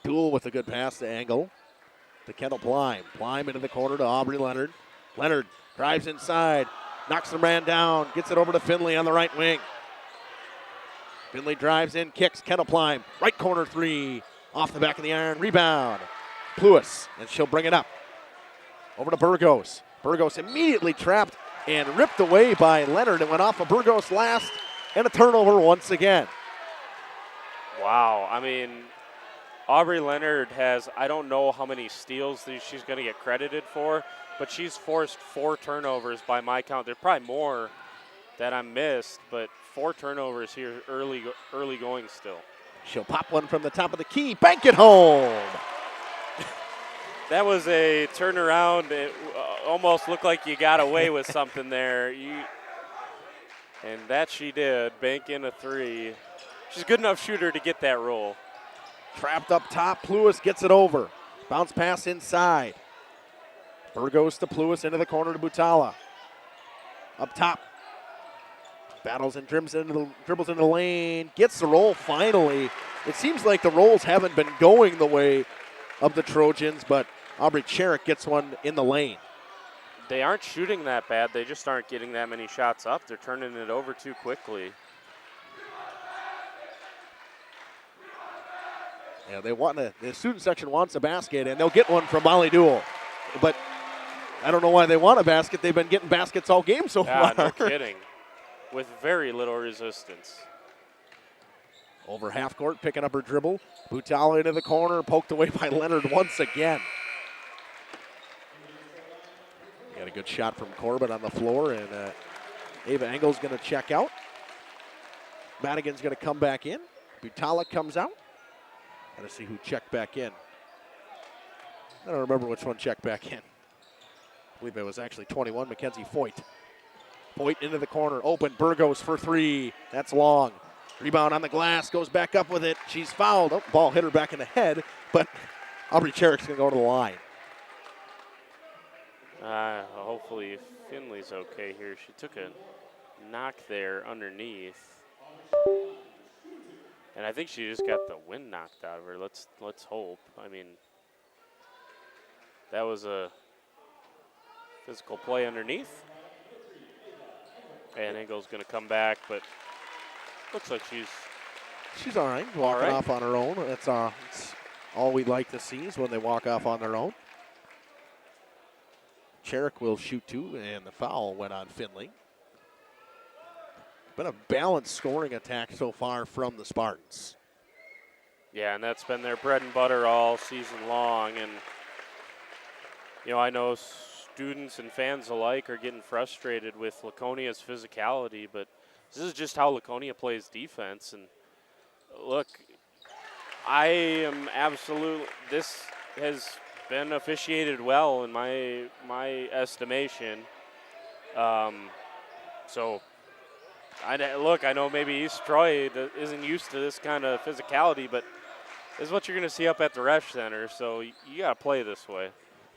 Duel with a good pass to Engel. To Kendall Plime. Plime into the corner to Aubrey Leonard. Leonard drives inside, knocks the man down, gets it over to Finley on the right wing. Finley drives in, kicks, Kendall Plime. Right corner 3, off the back of the iron, rebound. Pluis, and she'll bring it up. Over to Burgos. Burgos immediately trapped and ripped away by Leonard. It went off of Burgos last, and a turnover once again. Wow, I mean, Aubrey Leonard has, I don't know how many steals she's going to get credited for, but she's forced 4 turnovers by my count. There's probably more that I missed, but 4 turnovers here early going still. She'll pop one from the top of the key, bank it home. That was a turnaround. It almost looked like you got away with something there. And that she did, bank in a 3. She's a good enough shooter to get that roll. Trapped up top, Pluis gets it over. Bounce pass inside. Burgos to Pluis into the corner to Butala. Up top. Battles and dribbles into the lane. Gets the roll finally. It seems like the rolls haven't been going the way of the Trojans, but Aubrey Cherrick gets one in the lane. They aren't shooting that bad. They just aren't getting that many shots up. They're turning it over too quickly. Yeah, the student section wants a basket, and they'll get one from Molly Duel. But I don't know why they want a basket. They've been getting baskets all game so far. No kidding. With very little resistance. Over half court, picking up her dribble. Butala into the corner, poked away by Leonard once again. Got a good shot from Corbett on the floor, and Ava Engel's going to check out. Madigan's going to come back in. Butala comes out. Got to see who checked back in. I don't remember which one checked back in. I believe it was actually 21, Mackenzie Foyt. Foyt into the corner, open, Burgos for three. That's long. Rebound on the glass, goes back up with it. She's fouled. Oh, ball hit her back in the head, but Aubrey Cherrick's going to go to the line. Hopefully Finley's okay here. She took a knock there underneath. And I think she just got the wind knocked out of her. Let's hope. I mean, that was a physical play underneath. And Engel's going to come back, but looks like she's all right, walking off on her own. That's all we'd like to see is when they walk off on their own. Cherrick will shoot two, and the foul went on Finley. Been a balanced scoring attack so far from the Spartans. Yeah, and that's been their bread and butter all season long. And, you know, I know students and fans alike are getting frustrated with Laconia's physicality, but this is just how Laconia plays defense. And look, I am this has been officiated well in my estimation. So, I know maybe East Troy isn't used to this kind of physicality, but this is what you're going to see up at the Ref Center, so you got to play this way.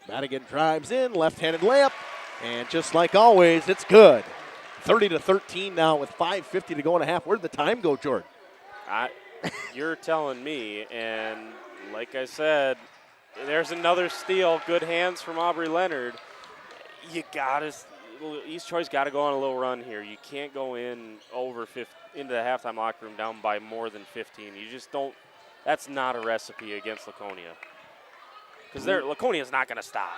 Madigan drives in, left-handed layup, and just like always, it's good. 30-13 now with 5:50 to go in a half. Where'd the time go, Jordan? You're telling me, and like I said, there's another steal. Good hands from Aubrey Leonard. East Troy's got to go on a little run here. You can't go into the halftime locker room down by more than 15. You just don't. That's not a recipe against Laconia. Because Laconia's not going to stop.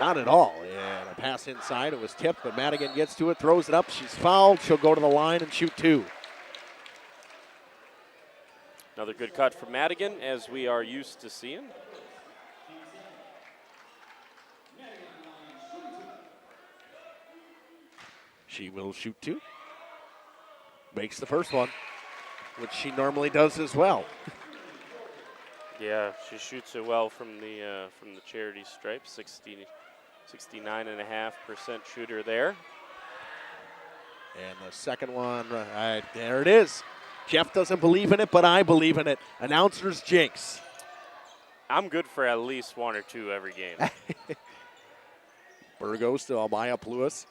Not at all. And a pass inside. It was tipped, but Madigan gets to it, throws it up. She's fouled. She'll go to the line and shoot two. Another good cut from Madigan, as we are used to seeing. She will shoot two. Makes the first one, which she normally does as well. Yeah, she shoots it well from the charity stripe. 69.5% shooter there. And the second one, there it is. Jeff doesn't believe in it, but I believe in it. Announcer's jinx. I'm good for at least one or two every game. Burgos to Almaya Pluis.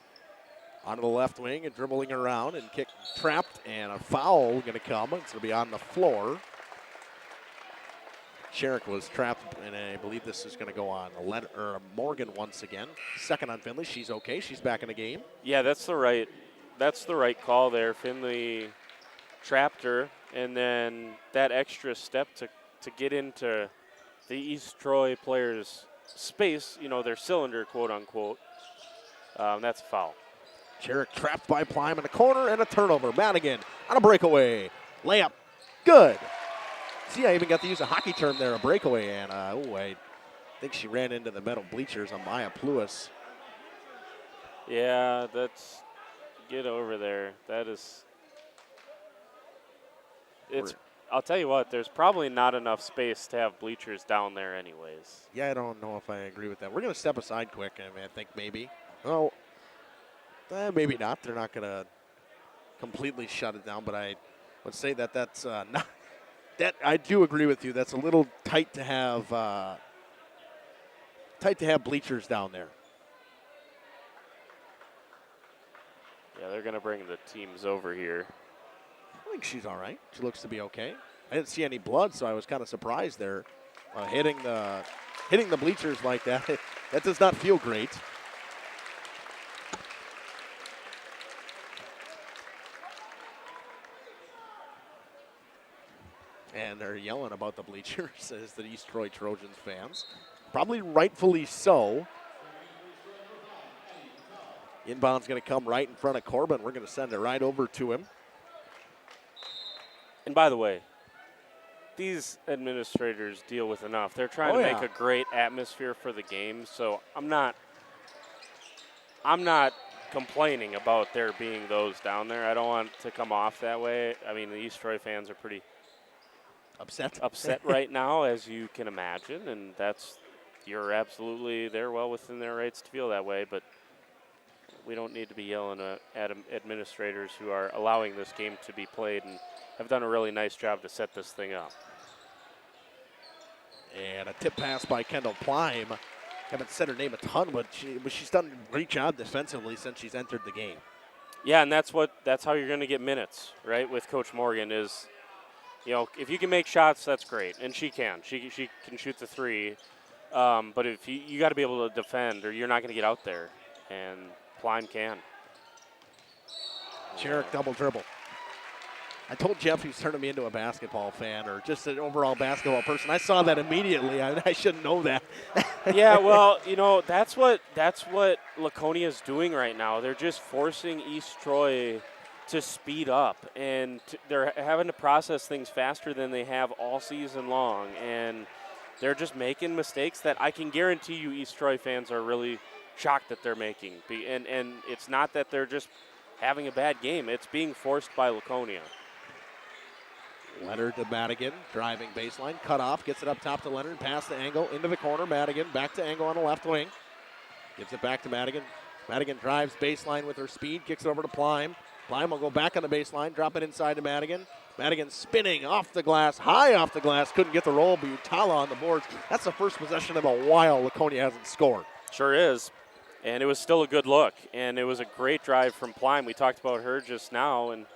Onto the left wing and dribbling around and kick trapped, and a foul going to come. It's going to be on the floor. Sherrick was trapped, and I believe this is going to go on Morgan once again. Second on Finley. She's okay. She's back in the game. Yeah, that's the right call there. Finley trapped her, and then that extra step to get into the East Troy players' space, their cylinder, quote unquote. That's a foul. Sherrick trapped by Plime in the corner, and a turnover. Madigan on a breakaway. Layup. Good. See, I even got to use a hockey term there, a breakaway. And, I think she ran into the metal bleachers on Maya Pluis. Yeah, get over there. I'll tell you what, there's probably not enough space to have bleachers down there anyways. Yeah, I don't know if I agree with that. We're going to step aside quick, I think maybe. Oh. Maybe not. They're not going to completely shut it down, but I would say that's not. That I do agree with you. That's a little tight to have bleachers down there. Yeah, they're going to bring the teams over here. I think she's all right. She looks to be okay. I didn't see any blood, so I was kind of surprised there. Hitting the bleachers like that. That does not feel great. And they're yelling about the bleachers as the East Troy Trojans fans. Probably rightfully so. Inbound's going to come right in front of Corbin. We're going to send it right over to him. And by the way, these administrators deal with enough. They're trying to make a great atmosphere for the game, so I'm not complaining about there being those down there. I don't want to come off that way. I mean, the East Troy fans are pretty upset right now, as you can imagine, and they're well within their rights to feel that way, but we don't need to be yelling at administrators who are allowing this game to be played and have done a really nice job to set this thing up. And a tip pass by Kendall Plime. Haven't said her name a ton, but she's done a great job defensively since she's entered the game. Yeah, and that's how you're going to get minutes, right, with Coach Morgan is, if you can make shots, that's great. And she can. She can shoot the three. But if you got to be able to defend or you're not going to get out there. And Plime can. Sherrick double dribble. I told Jeff he's turning me into a basketball fan or just an overall basketball person. I saw that immediately. I shouldn't know that. Yeah, well, that's what Laconia is doing right now. They're just forcing East Troy to speed up, and they're having to process things faster than they have all season long, and they're just making mistakes that I can guarantee you East Troy fans are really shocked that they're making. And it's not that they're just having a bad game. It's being forced by Laconia. Leonard to Madigan, driving baseline, cut off, gets it up top to Leonard, pass to Engel, into the corner, Madigan, back to Engel on the left wing. Gives it back to Madigan. Madigan drives baseline with her speed, kicks it over to Plime. Plime will go back on the baseline, drop it inside to Madigan. Madigan spinning off the glass, high off the glass, couldn't get the roll, but Utala on the boards. That's the first possession in a while Laconia hasn't scored. Sure is. And it was still a good look, and it was a great drive from Plime. We talked about her just now, and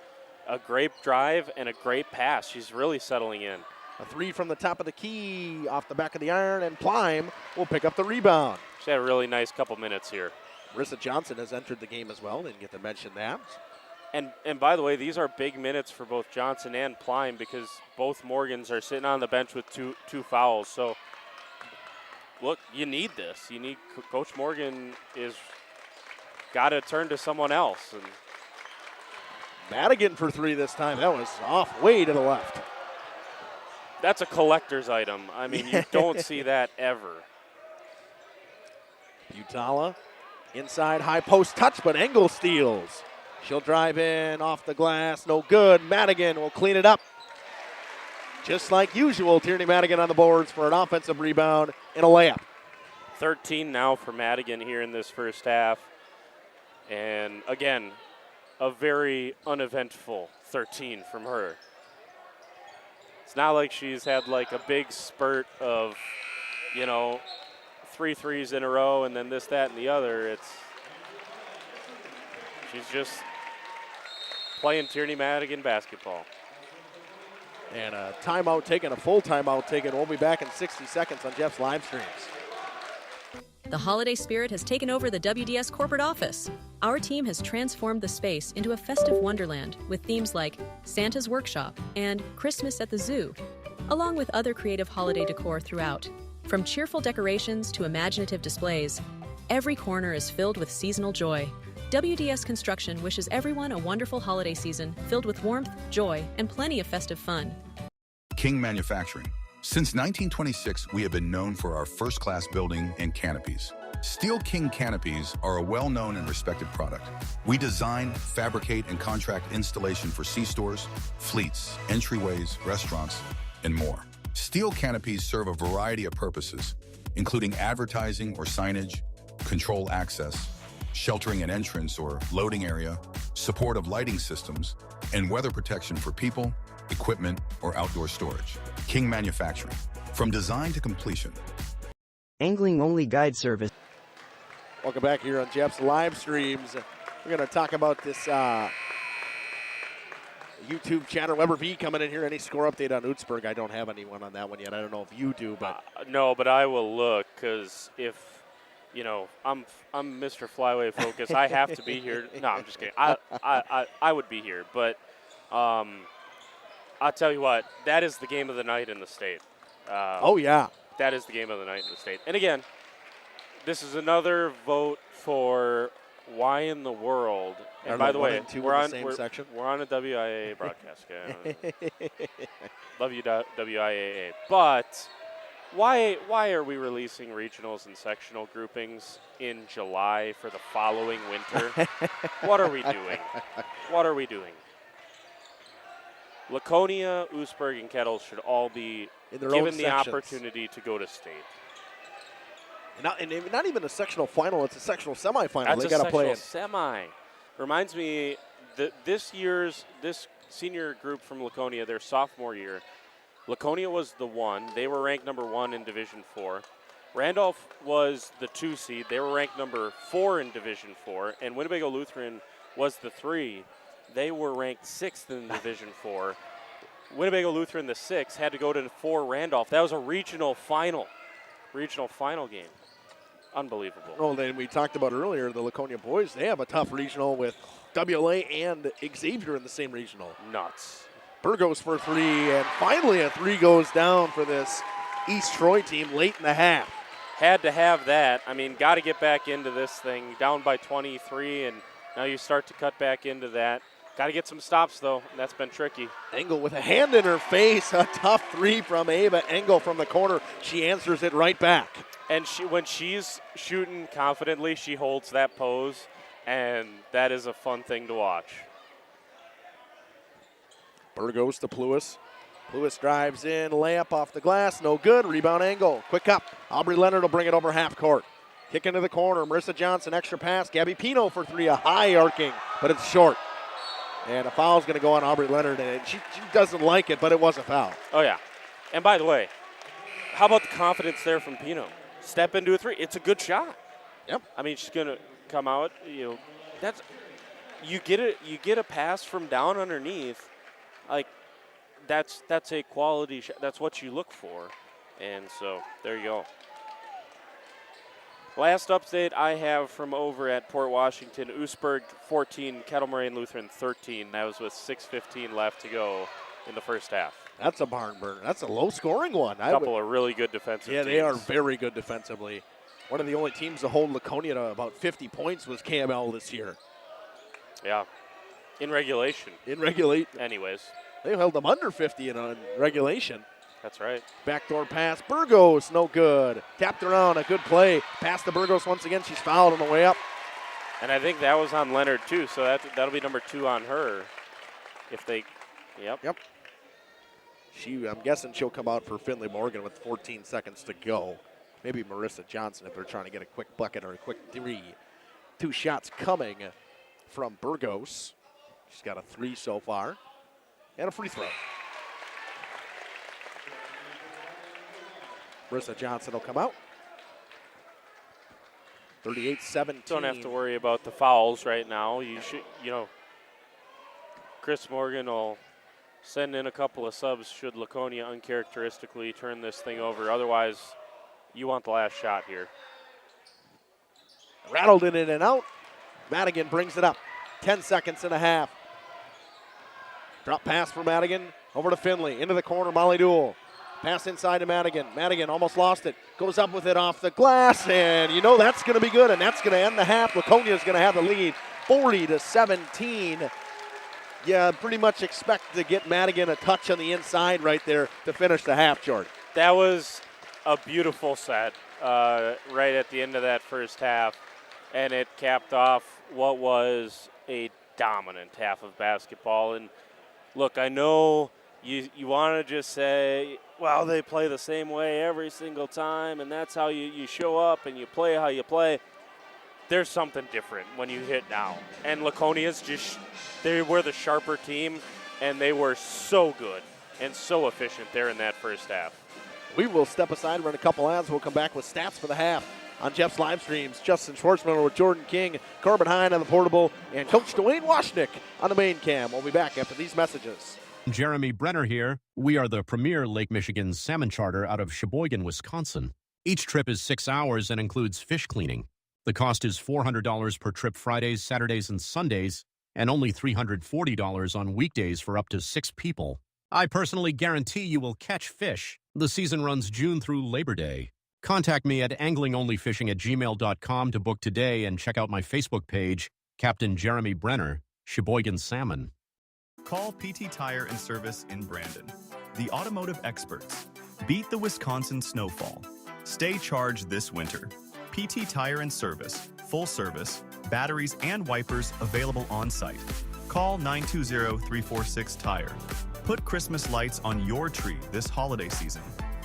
a great drive and a great pass. She's really settling in. A three from the top of the key, off the back of the iron, and Plime will pick up the rebound. She had a really nice couple minutes here. Marissa Johnson has entered the game as well. Didn't get to mention that. And by the way, these are big minutes for both Johnson and Plime because both Morgans are sitting on the bench with two fouls. So, look, you need this. You need Coach Morgan is got to turn to someone else. And Madigan for three this time. That was off way to the left. That's a collector's item. I mean, you don't see that ever. Utala inside, high post touch, but Engel steals. She'll drive in off the glass, no good. Madigan will clean it up. Just like usual, Tierney Madigan on the boards for an offensive rebound and a layup. 13 now for Madigan here in this first half. And again, a very uneventful 13 from her. It's not like she's had like a big spurt of, 3 threes in a row and then this, that, and the other. She's just playing Tierney Madigan basketball. And a timeout taken, a full timeout taken. We'll be back in 60 seconds on Jeff's live streams. The holiday spirit has taken over the WDS corporate office. Our team has transformed the space into a festive wonderland with themes like Santa's Workshop and Christmas at the Zoo, along with other creative holiday decor throughout. From cheerful decorations to imaginative displays, every corner is filled with seasonal joy. WDS Construction wishes everyone a wonderful holiday season filled with warmth, joy, and plenty of festive fun. King Manufacturing. Since 1926, we have been known for our first-class building and canopies. Steel King canopies are a well-known and respected product. We design, fabricate, and contract installation for C-stores, fleets, entryways, restaurants, and more. Steel canopies serve a variety of purposes, including advertising or signage, control access, sheltering an entrance or loading area, support of lighting systems, and weather protection for people, equipment, or outdoor storage. King Manufacturing. From design to completion. Angling only guide service. Welcome back here on Jeff's live streams. We're going to talk about this YouTube chatter. Weber V coming in here. Any score update on Utzberg? I don't have anyone on that one yet. I don't know if you do, but no, but I will look because if I'm Mr. Flyway Focus. I have to be here. No, I'm just kidding. I would be here, but I'll tell you what, that is the game of the night in the state. Oh, yeah. That is the game of the night in the state. And again, this is another vote for why in the world. And by the way, we're on a WIAA broadcast. Love you, WIAA. But why are we releasing regionals and sectional groupings in July for the following winter? What are we doing? What are we doing? Laconia, Oostburg, and Kettles should all be given the opportunity to go to state. And not even a sectional final, it's a sectional semifinal. That's they got to play it. Semi. Reminds me that this senior group from Laconia, their sophomore year, Laconia was the 1. They were ranked number 1 in Division 4. Randolph was the 2 seed. They were ranked number 4 in Division 4. And Winnebago Lutheran was the 3. They were ranked 6th in Division 4. Winnebago Lutheran, the 6, had to go to 4 Randolph. That was a regional final game. Unbelievable. Oh, then we talked about earlier, the Laconia boys, they have a tough regional with WLA and Xavier in the same regional. Nuts. Burgos for 3, and finally a 3 goes down for this East Troy team late in the half. Had to have that. I mean, got to get back into this thing. Down by 23, and now you start to cut back into that. Got to get some stops, though, and that's been tricky. Engel with a hand in her face. A tough 3 from Ava Engel from the corner. She answers it right back. And when she's shooting confidently, she holds that pose, and that is a fun thing to watch. Burgos to Pluis. Pluis drives in, layup off the glass, no good. Rebound Engel, quick up. Aubrey Leonard will bring it over half court. Kick into the corner, Marissa Johnson, extra pass. Gabby Pino for 3, a high arcing, but it's short. And a foul's going to go on Aubrey Leonard, and she doesn't like it, but it was a foul. Oh, yeah. And by the way, how about the confidence there from Pino? Step into a 3. It's a good shot. Yep. I mean, she's going to come out. You get a pass from down underneath. Like, that's a quality shot. That's what you look for. And so there you go. Last update I have from over at Port Washington, Oostburg 14, Kettle Moraine Lutheran 13. That was with 6:15 left to go in the first half. That's a barn burner. That's a low-scoring one. A couple of really good defensive teams. Yeah, they are very good defensively. One of the only teams to hold Laconia to about 50 points was KML this year. Yeah, in regulation. Anyways. They held them under 50 in regulation. That's right. Backdoor pass. Burgos, no good. Tapped around, a good play. Pass to Burgos once again. She's fouled on the way up. And I think that was on Leonard, too, so that'll be number 2 on her. If they, yep. I'm guessing she'll come out for Finley Morgan with 14 seconds to go. Maybe Marissa Johnson if they're trying to get a quick bucket or a quick 3. 2 shots coming from Burgos. She's got a 3 so far. And a free throw. Marissa Johnson will come out. 38-17. Don't have to worry about the fouls right now. Chris Morgan will send in a couple of subs should Laconia uncharacteristically turn this thing over. Otherwise, you want the last shot here. Rattled in and out. Madigan brings it up. 10 seconds and a half. Drop pass for Madigan. Over to Finley. Into the corner, Molly Duell. Pass inside to Madigan. Madigan almost lost it. Goes up with it off the glass, and that's going to be good, and that's going to end the half. Laconia is going to have the lead, 40-17. Yeah, pretty much expect to get Madigan a touch on the inside right there to finish the half, Jordan. That was a beautiful set right at the end of that first half, and it capped off what was a dominant half of basketball. And look, I know you want to just say, well, they play the same way every single time, and that's how you show up and you play how you play. There's something different when you hit now. And Laconia's they were the sharper team, and they were so good and so efficient there in that first half. We will step aside, run a couple ads. We'll come back with stats for the half on Jeff's live streams. Justin Schwartzman with Jordan King, Corbin Hine on the portable, and Coach Dwayne Washnick on the main cam. We'll be back after these messages. Jeremy Brenner here. We are the premier Lake Michigan salmon charter out of Sheboygan, Wisconsin. Each trip is 6 hours and includes fish cleaning. The cost is $400 per trip Fridays, Saturdays, and Sundays, and only $340 on weekdays for up to 6 people. I personally guarantee you will catch fish. The season runs June through Labor Day. Contact me at anglingonlyfishing@gmail.com to book today and check out my Facebook page, Captain Jeremy Brenner, Sheboygan Salmon. Call PT Tire and Service in Brandon. The automotive experts. Beat the Wisconsin snowfall. Stay charged this winter. PT Tire and Service, full service, batteries and wipers available on site. Call 920-346-TIRE. Put Christmas lights on your tree this holiday season,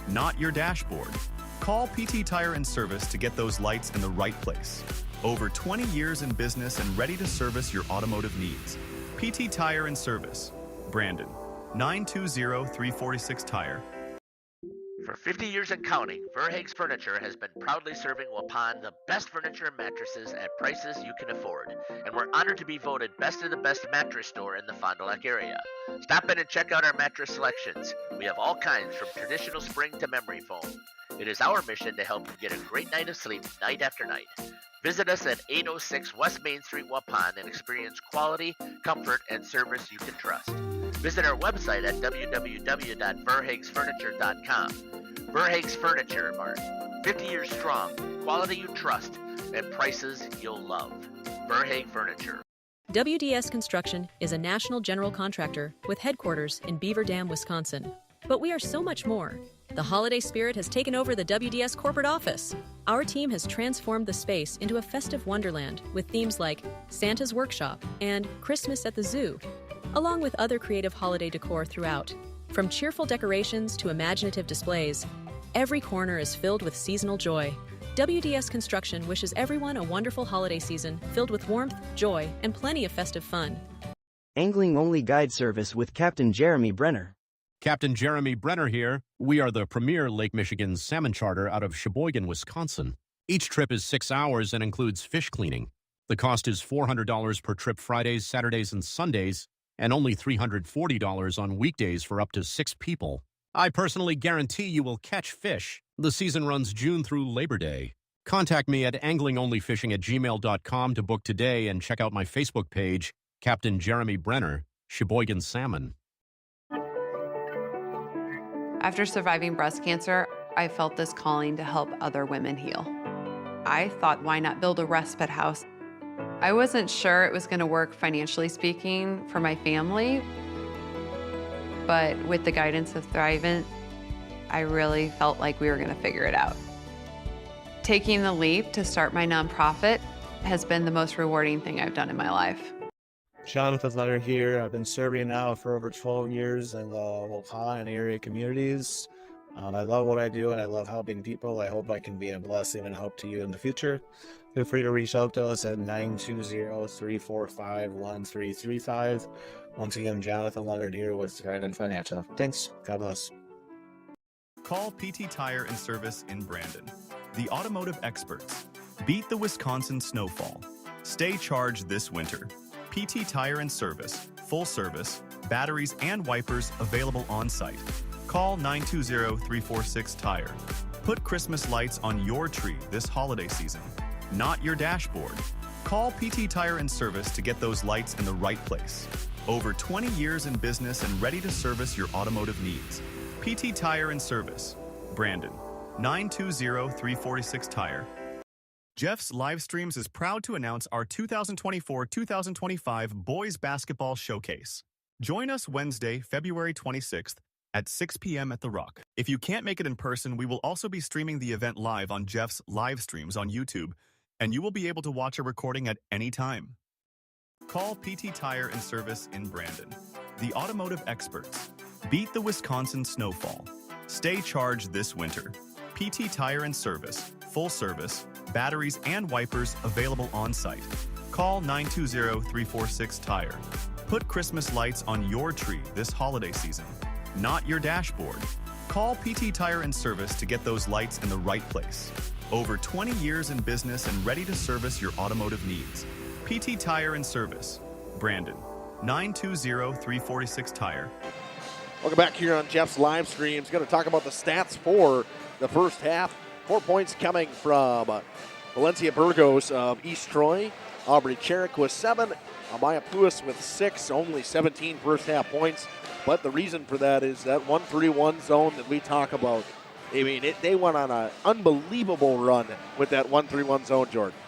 not your dashboard. Call PT Tire and Service to get those lights in the right place. Over 20 years in business and ready to service your automotive needs. PT Tire and Service, Brandon, 920-346-TIRE. For 50 years and counting, Verhaeg's Furniture has been proudly serving Waupun the best furniture and mattresses at prices you can afford. And we're honored to be voted best of the best mattress store in the Fond du Lac area. Stop in and check out our mattress selections. We have all kinds from traditional spring to memory foam. It is our mission to help you get a great night of sleep night after night. Visit us at 806 West Main Street, Waupun, and experience quality, comfort, and service you can trust. Visit our website at www.verhaegsfurniture.com. Verhaeg's Furniture Mart. 50 years strong, quality you trust, and prices you'll love. Verhaeg Furniture. WDS Construction is a national general contractor with headquarters in Beaver Dam, Wisconsin. But we are so much more. The holiday spirit has taken over the WDS corporate office. Our team has transformed the space into a festive wonderland with themes like Santa's Workshop and Christmas at the Zoo, along with other creative holiday decor throughout. From cheerful decorations to imaginative displays, every corner is filled with seasonal joy. WDS Construction wishes everyone a wonderful holiday season filled with warmth, joy, and plenty of festive fun. Angling-only guide service with Captain Jeremy Brenner. Captain Jeremy Brenner here. We are the premier Lake Michigan salmon charter out of Sheboygan, Wisconsin. Each trip is 6 hours and includes fish cleaning. The cost is $400 per trip Fridays, Saturdays, and Sundays, and only $340 on weekdays for up to 6 people. I personally guarantee you will catch fish. The season runs June through Labor Day. Contact me at anglingonlyfishing@gmail.com to book today and check out my Facebook page, Captain Jeremy Brenner, Sheboygan Salmon. After surviving breast cancer, I felt this calling to help other women heal. I thought, why not build a respite house? I wasn't sure it was going to work financially speaking for my family, but with the guidance of Thrivent, I really felt like we were going to figure it out. Taking the leap to start my nonprofit has been the most rewarding thing I've done in my life. Jonathan Leonard here. I've been serving now for over 12 years in the WIAA and area communities. I love what I do and I love helping people. I hope I can be a blessing and help to you in the future. Feel free to reach out to us at 920-345-1335. Once again, Jonathan Leonard here with Trident Financial. Thanks. God bless. Call PT Tire and Service in Brandon. The automotive experts. Beat the Wisconsin snowfall. Stay charged this winter. PT Tire and Service, full service, batteries and wipers available on site. Call 920-346-TIRE. Put Christmas lights on your tree this holiday season, not your dashboard. Call PT Tire and Service to get those lights in the right place. Over 20 years in business and ready to service your automotive needs. PT Tire and Service, Brandon, 920-346-TIRE. Jeff's Live Streams is proud to announce our 2024-2025 Boys Basketball Showcase. Join us Wednesday, February 26th at 6 p.m. at The Rock. If you can't make it in person, we will also be streaming the event live on Jeff's Live Streams on YouTube, and you will be able to watch a recording at any time. Call PT Tire and Service in Brandon. The automotive experts. Beat the Wisconsin snowfall. Stay charged this winter. PT Tire and Service, full service, batteries and wipers available on site. Call 920-346-TIRE. Put Christmas lights on your tree this holiday season, not your dashboard. Call PT Tire and Service to get those lights in the right place. Over 20 years in business and ready to service your automotive needs. PT Tire and Service, Brandon, 920-346-TIRE. Welcome back here on Jeff's Live Streams. Going to talk about the stats for the first half. 4 points coming from Valencia Burgos of East Troy. Aubrey Cherrick with 7. Amaya Puis with 6. Only 17 first half points But the reason for that is that 1-3-1 zone that we talk about. I mean, they went on an unbelievable run with that 1-3-1 zone, Jordan.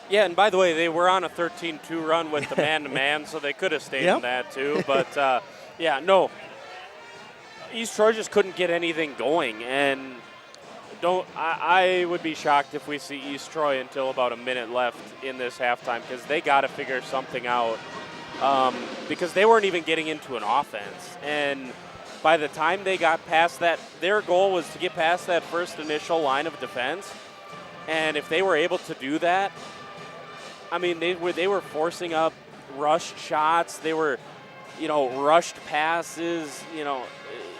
Yeah, and by the way, they were on a 13-2 run with the man-to-man, so they could have stayed in that too. But, yeah, no. East Troy just couldn't get anything going, and I would be shocked if we see East Troy until about a minute left in this halftime, because they got to figure something out, because they weren't even getting into an offense. And by the time they got past that, their goal was to get past that first initial line of defense, and if they were able to do that, I mean, they were forcing up rushed shots. They were, rushed passes,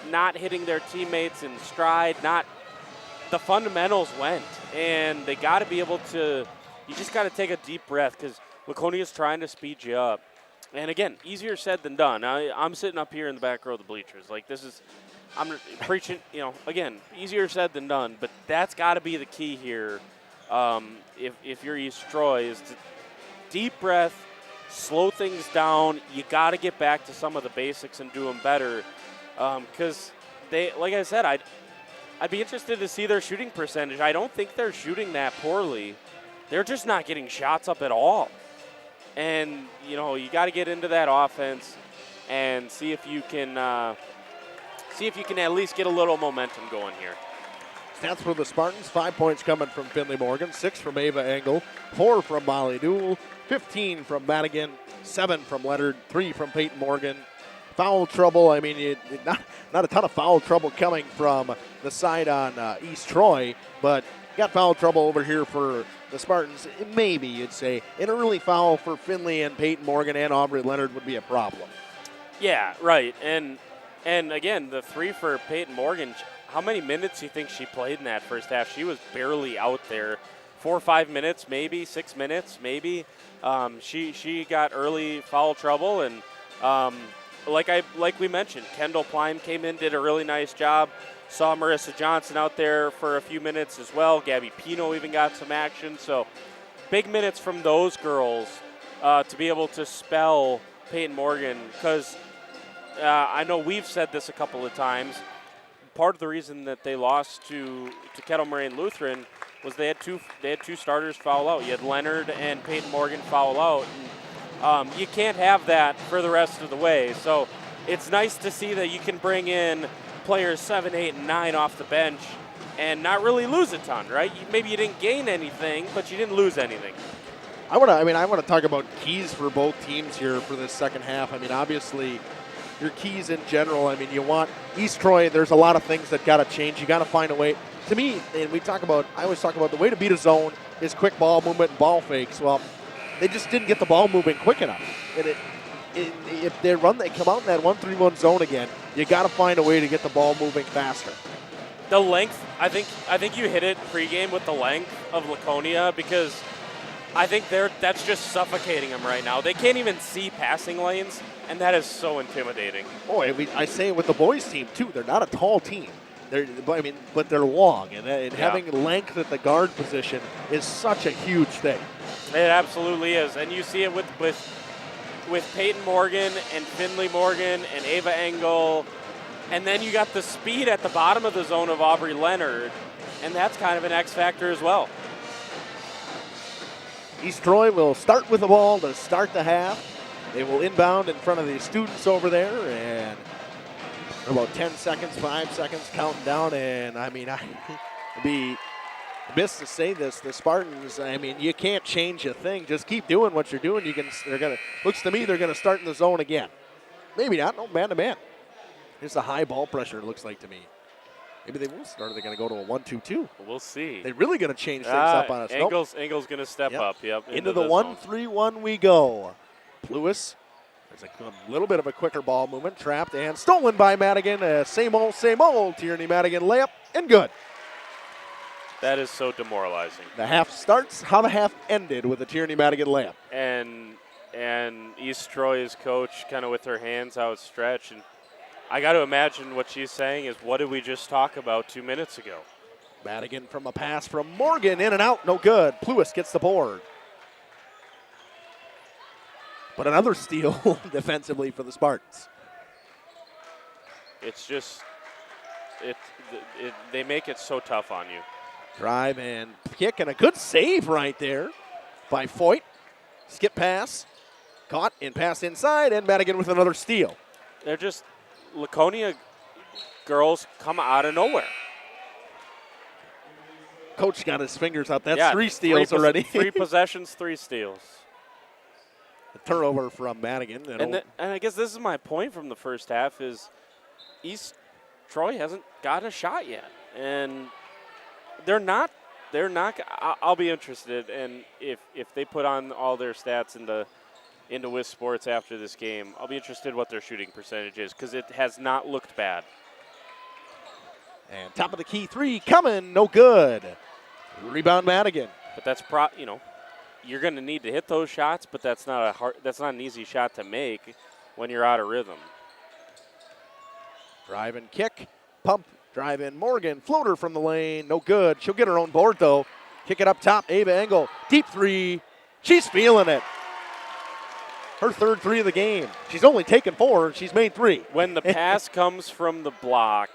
not hitting their teammates in stride. The fundamentals went, and they got to be able to. You just got to take a deep breath, because Laconia is trying to speed you up. And again, easier said than done. I'm sitting up here in the back row of the bleachers. Like, I'm preaching. Again, easier said than done. But that's got to be the key here. If you're East Troy, is to deep breath, slow things down. You got to get back to some of the basics and do them better, because like I said, I'd be interested to see their shooting percentage. I don't think they're shooting that poorly. They're just not getting shots up at all. And you got to get into that offense and see if you can at least get a little momentum going here. Stats for the Spartans: 5 points coming from Finley Morgan, 6 from Ava Engel, 4 from Molly Dool, 15 from Madigan, 7 from Leonard, 3 from Peyton Morgan. Foul trouble, I mean, not a ton of foul trouble coming from the side on East Troy, but got foul trouble over here for the Spartans. Maybe you'd say an early foul for Finley and Peyton Morgan and Aubrey Leonard would be a problem. Yeah, right. And again, the 3 for Peyton Morgan, how many minutes do you think she played in that first half? She was barely out there. 4 or 5 minutes, maybe 6 minutes, maybe. She got early foul trouble, and like we mentioned, Kendall Plein came in, did a really nice job. Saw Marissa Johnson out there for a few minutes as well. Gabby Pino even got some action. So big minutes from those girls to be able to spell Peyton Morgan, because I know we've said this a couple of times. Part of the reason that they lost to Kettle Moraine Lutheran was they had two starters foul out. You had Leonard and Peyton Morgan foul out. And, you can't have that for the rest of the way. So it's nice to see that you can bring in players 7, 8, and 9 off the bench and not really lose a ton, right? Maybe you didn't gain anything, but you didn't lose anything. I want to talk about keys for both teams here for this second half. I mean, obviously, your keys in general. I mean, you want East Troy. There's a lot of things that got to change. You got to find a way. To me, and I always talk about the way to beat a zone is quick ball movement and ball fakes. Well, they just didn't get the ball moving quick enough. And if they come out in that 1-3-1 zone again, you got to find a way to get the ball moving faster. The length, I think you hit it pregame with the length of Laconia, because I think that's just suffocating them right now. They can't even see passing lanes, and that is so intimidating. Oh, I say it with the boys team too. They're not a tall team. But they're long, and having length at the guard position is such a huge thing. It absolutely is, and you see it with Peyton Morgan and Finley Morgan and Ava Engel, and then you got the speed at the bottom of the zone of Aubrey Leonard, and that's kind of an X factor as well. East Troy will start with the ball to start the half. They will inbound in front of the students over there, and about 10 seconds, 5 seconds, counting down, and I mean, I'd be remiss to say this, the Spartans, I mean, you can't change a thing. Just keep doing what you're doing. Looks to me they're gonna start in the zone again. Maybe not, no, man-to-man. It's a high ball pressure, it looks like to me. Maybe they will start, or they're gonna go to a 1-2-2. We'll see. They're really gonna change things up on us. Engel's gonna step up, yep. Into the 1-3-1 we go. Lewis. There's a little bit of a quicker ball movement, trapped and stolen by Madigan. Same old Tierney Madigan layup, and good. That is so demoralizing. The half starts how the half ended with a Tierney Madigan layup. And East Troy's coach kind of with her hands outstretched. And I got to imagine what she's saying is, what did we just talk about 2 minutes ago? Madigan from a pass from Morgan, in and out, no good. Pluis gets the board. But another steal defensively for the Spartans. It's just they make it so tough on you. Drive and kick, and a good save right there by Foyt. Skip pass, caught and pass inside, and Madigan with another steal. They're just Laconia girls come out of nowhere. Coach got his fingers out. That's 3 steals already. 3 possessions, 3 steals. A turnover from Madigan. And I guess this is my point from the first half is East Troy hasn't got a shot yet. And they're not I'll be interested in if they put on all their stats into WIS Sports after this game. I'll be interested what their shooting percentage is because it has not looked bad. And top of the key 3 coming, no good. Rebound Madigan. But that's you're going to need to hit those shots, but that's not an easy shot to make when you're out of rhythm. Drive and kick, pump, drive in Morgan, floater from the lane, no good. She'll get her own board though. Kick it up top, Ava Engel, deep 3. She's feeling it. Her 3rd 3 of the game. She's only taken 4, she's made 3. When the pass comes from the block,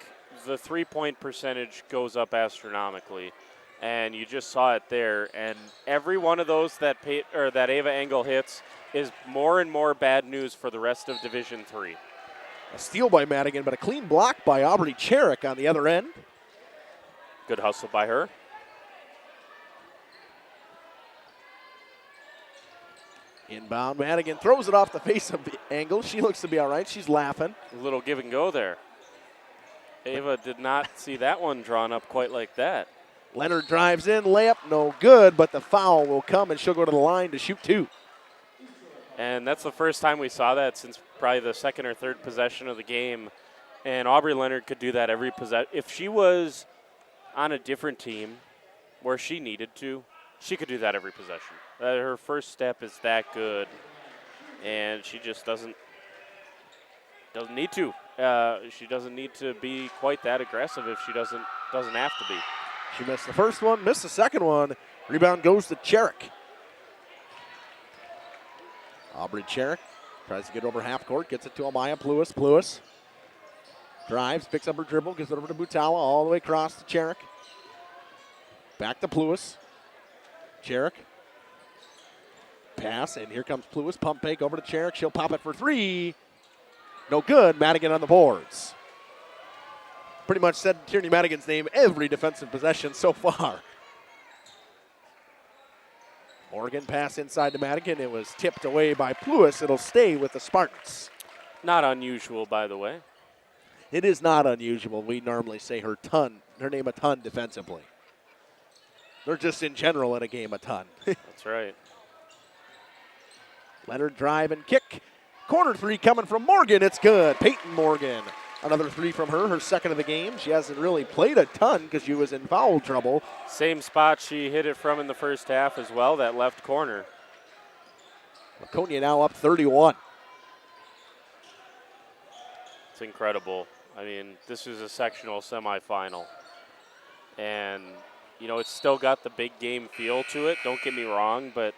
the 3-point percentage goes up astronomically, and you just saw it there. And every one of those that Ava Engel hits is more and more bad news for the rest of Division III. A steal by Madigan, but a clean block by Aubrey Cherrick on the other end. Good hustle by her. Inbound, Madigan throws it off the face of Engel. She looks to be all right. She's laughing. A little give and go there. Ava did not see that one drawn up quite like that. Leonard drives in, layup, no good, but the foul will come, and she'll go to the line to shoot 2. And that's the first time we saw that since probably the 2nd or 3rd possession of the game. And Aubrey Leonard could do that every possession. If she was on a different team where she needed to, she could do that every possession. Her first step is that good, and she just doesn't need to. She doesn't need to be quite that aggressive if she doesn't have to be. She missed the first one, missed the second one. Rebound goes to Cherrick. Aubrey Cherrick tries to get over half court, gets it to Amaya Pluis. Pluis drives, picks up her dribble, gives it over to Butala, all the way across to Cherrick. Back to Pluis. Cherrick. Pass, and here comes Pluis. Pump fake over to Cherrick. She'll pop it for 3. No good. Madigan on the boards. Pretty much said Tierney Madigan's name every defensive possession so far. Morgan pass inside to Madigan. It was tipped away by Pluis. It'll stay with the Spartans. Not unusual, by the way. It is not unusual. We normally say her name a ton defensively. They're just in general in a game a ton. That's right. Leonard drive and kick. Corner 3 coming from Morgan. It's good. Peyton Morgan. Another 3 from her 2nd of the game. She hasn't really played a ton because she was in foul trouble. Same spot she hit it from in the first half as well, that left corner. Laconia now up 31. It's incredible. I mean, this is a sectional semifinal. And, it's still got the big game feel to it. Don't get me wrong, but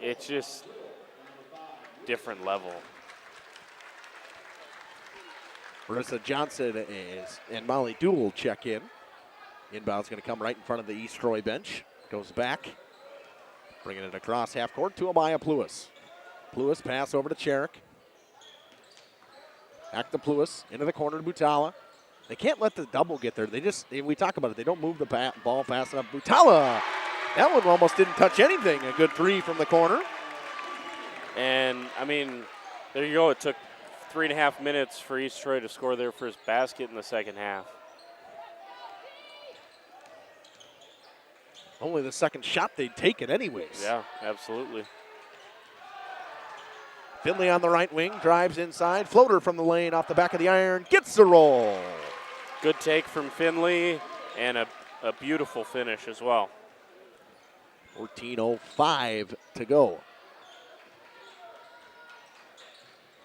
it's just different level. Marissa Johnson and Molly Dool check in. Inbound's going to come right in front of the East Troy bench. Goes back. Bringing it across half court to Amaya Pluis. Pluis pass over to Cherrick. Back to Pluis. Into the corner to Butala. They can't let the double get there. We talk about it. They don't move the ball fast enough. Butala. That one almost didn't touch anything. A good 3 from the corner. And, there you go. It took 3.5 minutes for East Troy to score their first basket in the second half. Only the second shot they'd taken anyways. Yeah, absolutely. Finley on the right wing, drives inside, floater from the lane off the back of the iron, gets the roll. Good take from Finley and a beautiful finish as well. 14:05 to go.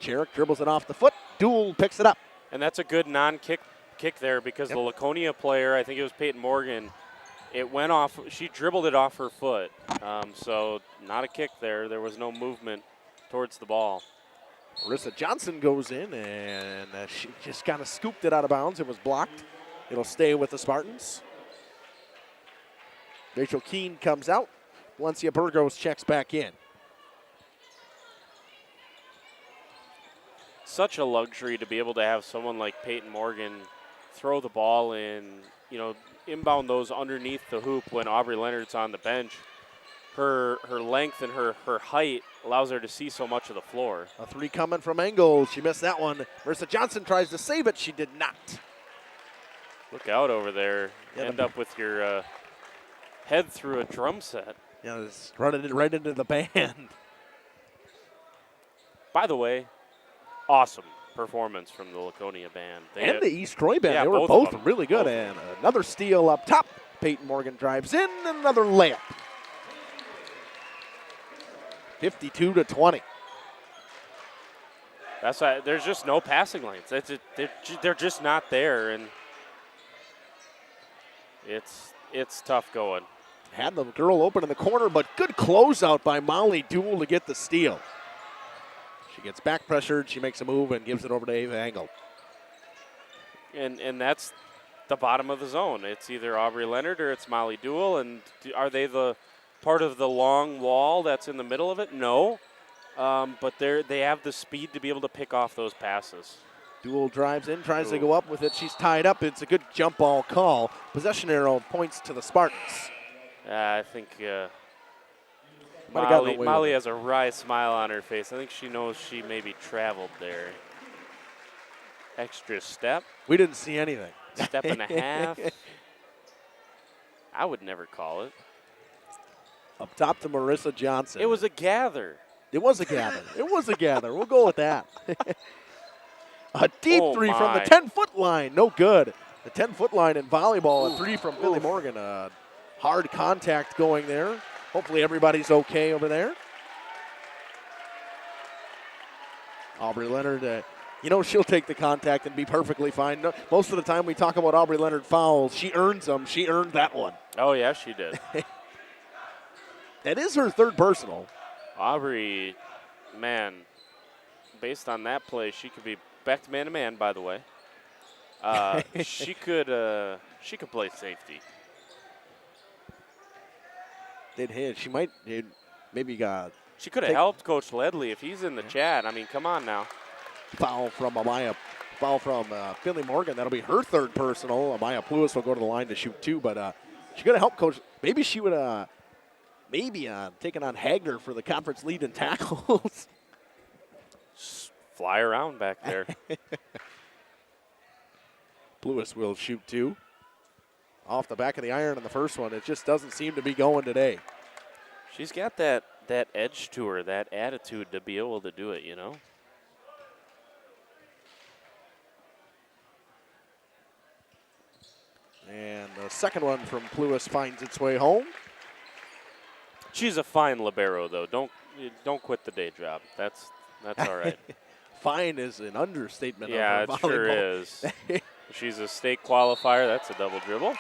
Cherrick dribbles it off the foot. Dool picks it up. And that's a good non-kick there because the Laconia player, I think it was Peyton Morgan, it went off. She dribbled it off her foot. So not a kick there. There was no movement towards the ball. Marissa Johnson goes in, and she just kind of scooped it out of bounds. It was blocked. It'll stay with the Spartans. Rachel Keene comes out. Valencia Burgos checks back in. Such a luxury to be able to have someone like Peyton Morgan throw the ball in, inbound those underneath the hoop when Aubrey Leonard's on the bench. Her length and her height allows her to see so much of the floor. A three coming from Engel. She missed that one. Marissa Johnson tries to save it. She did not. Look out over there. Yeah, End up with your head through a drum set. Yeah, it's running it right into the band. By the way, awesome performance from the Laconia band. And the East Troy band. Yeah, they were both both really good. And another steal up top. Peyton Morgan drives in. Another layup. 52-20. That's why there's just no passing lanes. They're just not there, and it's tough going. Had the girl open in the corner, but good closeout by Molly Duell to get the steal. She gets back pressured. She makes a move and gives it over to Ava Engel. And that's the bottom of the zone. It's either Aubrey Leonard or it's Molly Duell, and are they the part of the long wall that's in the middle of it? No. But they have the speed to be able to pick off those passes. Duell drives in, tries to go up with it. She's tied up. It's a good jump ball call. Possession arrow points to the Spartans. I think Molly Molly has a wry smile on her face. I think she knows she maybe traveled there. Extra step. We didn't see anything. Step and a half. I would never call it. Up top to Marissa Johnson. It was a gather. It was a gather. It was a gather. We'll go with that. A deep three from the 10-foot line. No good. The 10-foot line in volleyball. A three from Billy Morgan. Hard contact going there. Hopefully everybody's okay over there. Aubrey Leonard, she'll take the contact and be perfectly fine. No, most of the time we talk about Aubrey Leonard fouls. She earns them. She earned that one. Oh, yeah, she did. That is her third personal. Aubrey, man, based on that play, she could be back to man-to-man, by the way. She could play safety. Did hit. She might maybe got. She could have helped Coach Ledley if he's in the chat. I mean, come on now. Foul from Amaya. Foul from Billy Morgan. That'll be her third personal. Amaya Pluis will go to the line to shoot two, but she could have helped Coach. Maybe she would have taken on Hagner for the conference lead in tackles. Just fly around back there. Pluis will shoot two. Off the back of the iron in the first one. It just doesn't seem to be going today. She's got that edge to her, that attitude to be able to do it, And the second one from Pluis finds its way home. She's a fine libero, though. Don't quit the day job. That's all right. Fine is an understatement. Yeah, of it sure is. She's a state qualifier. That's a double dribble.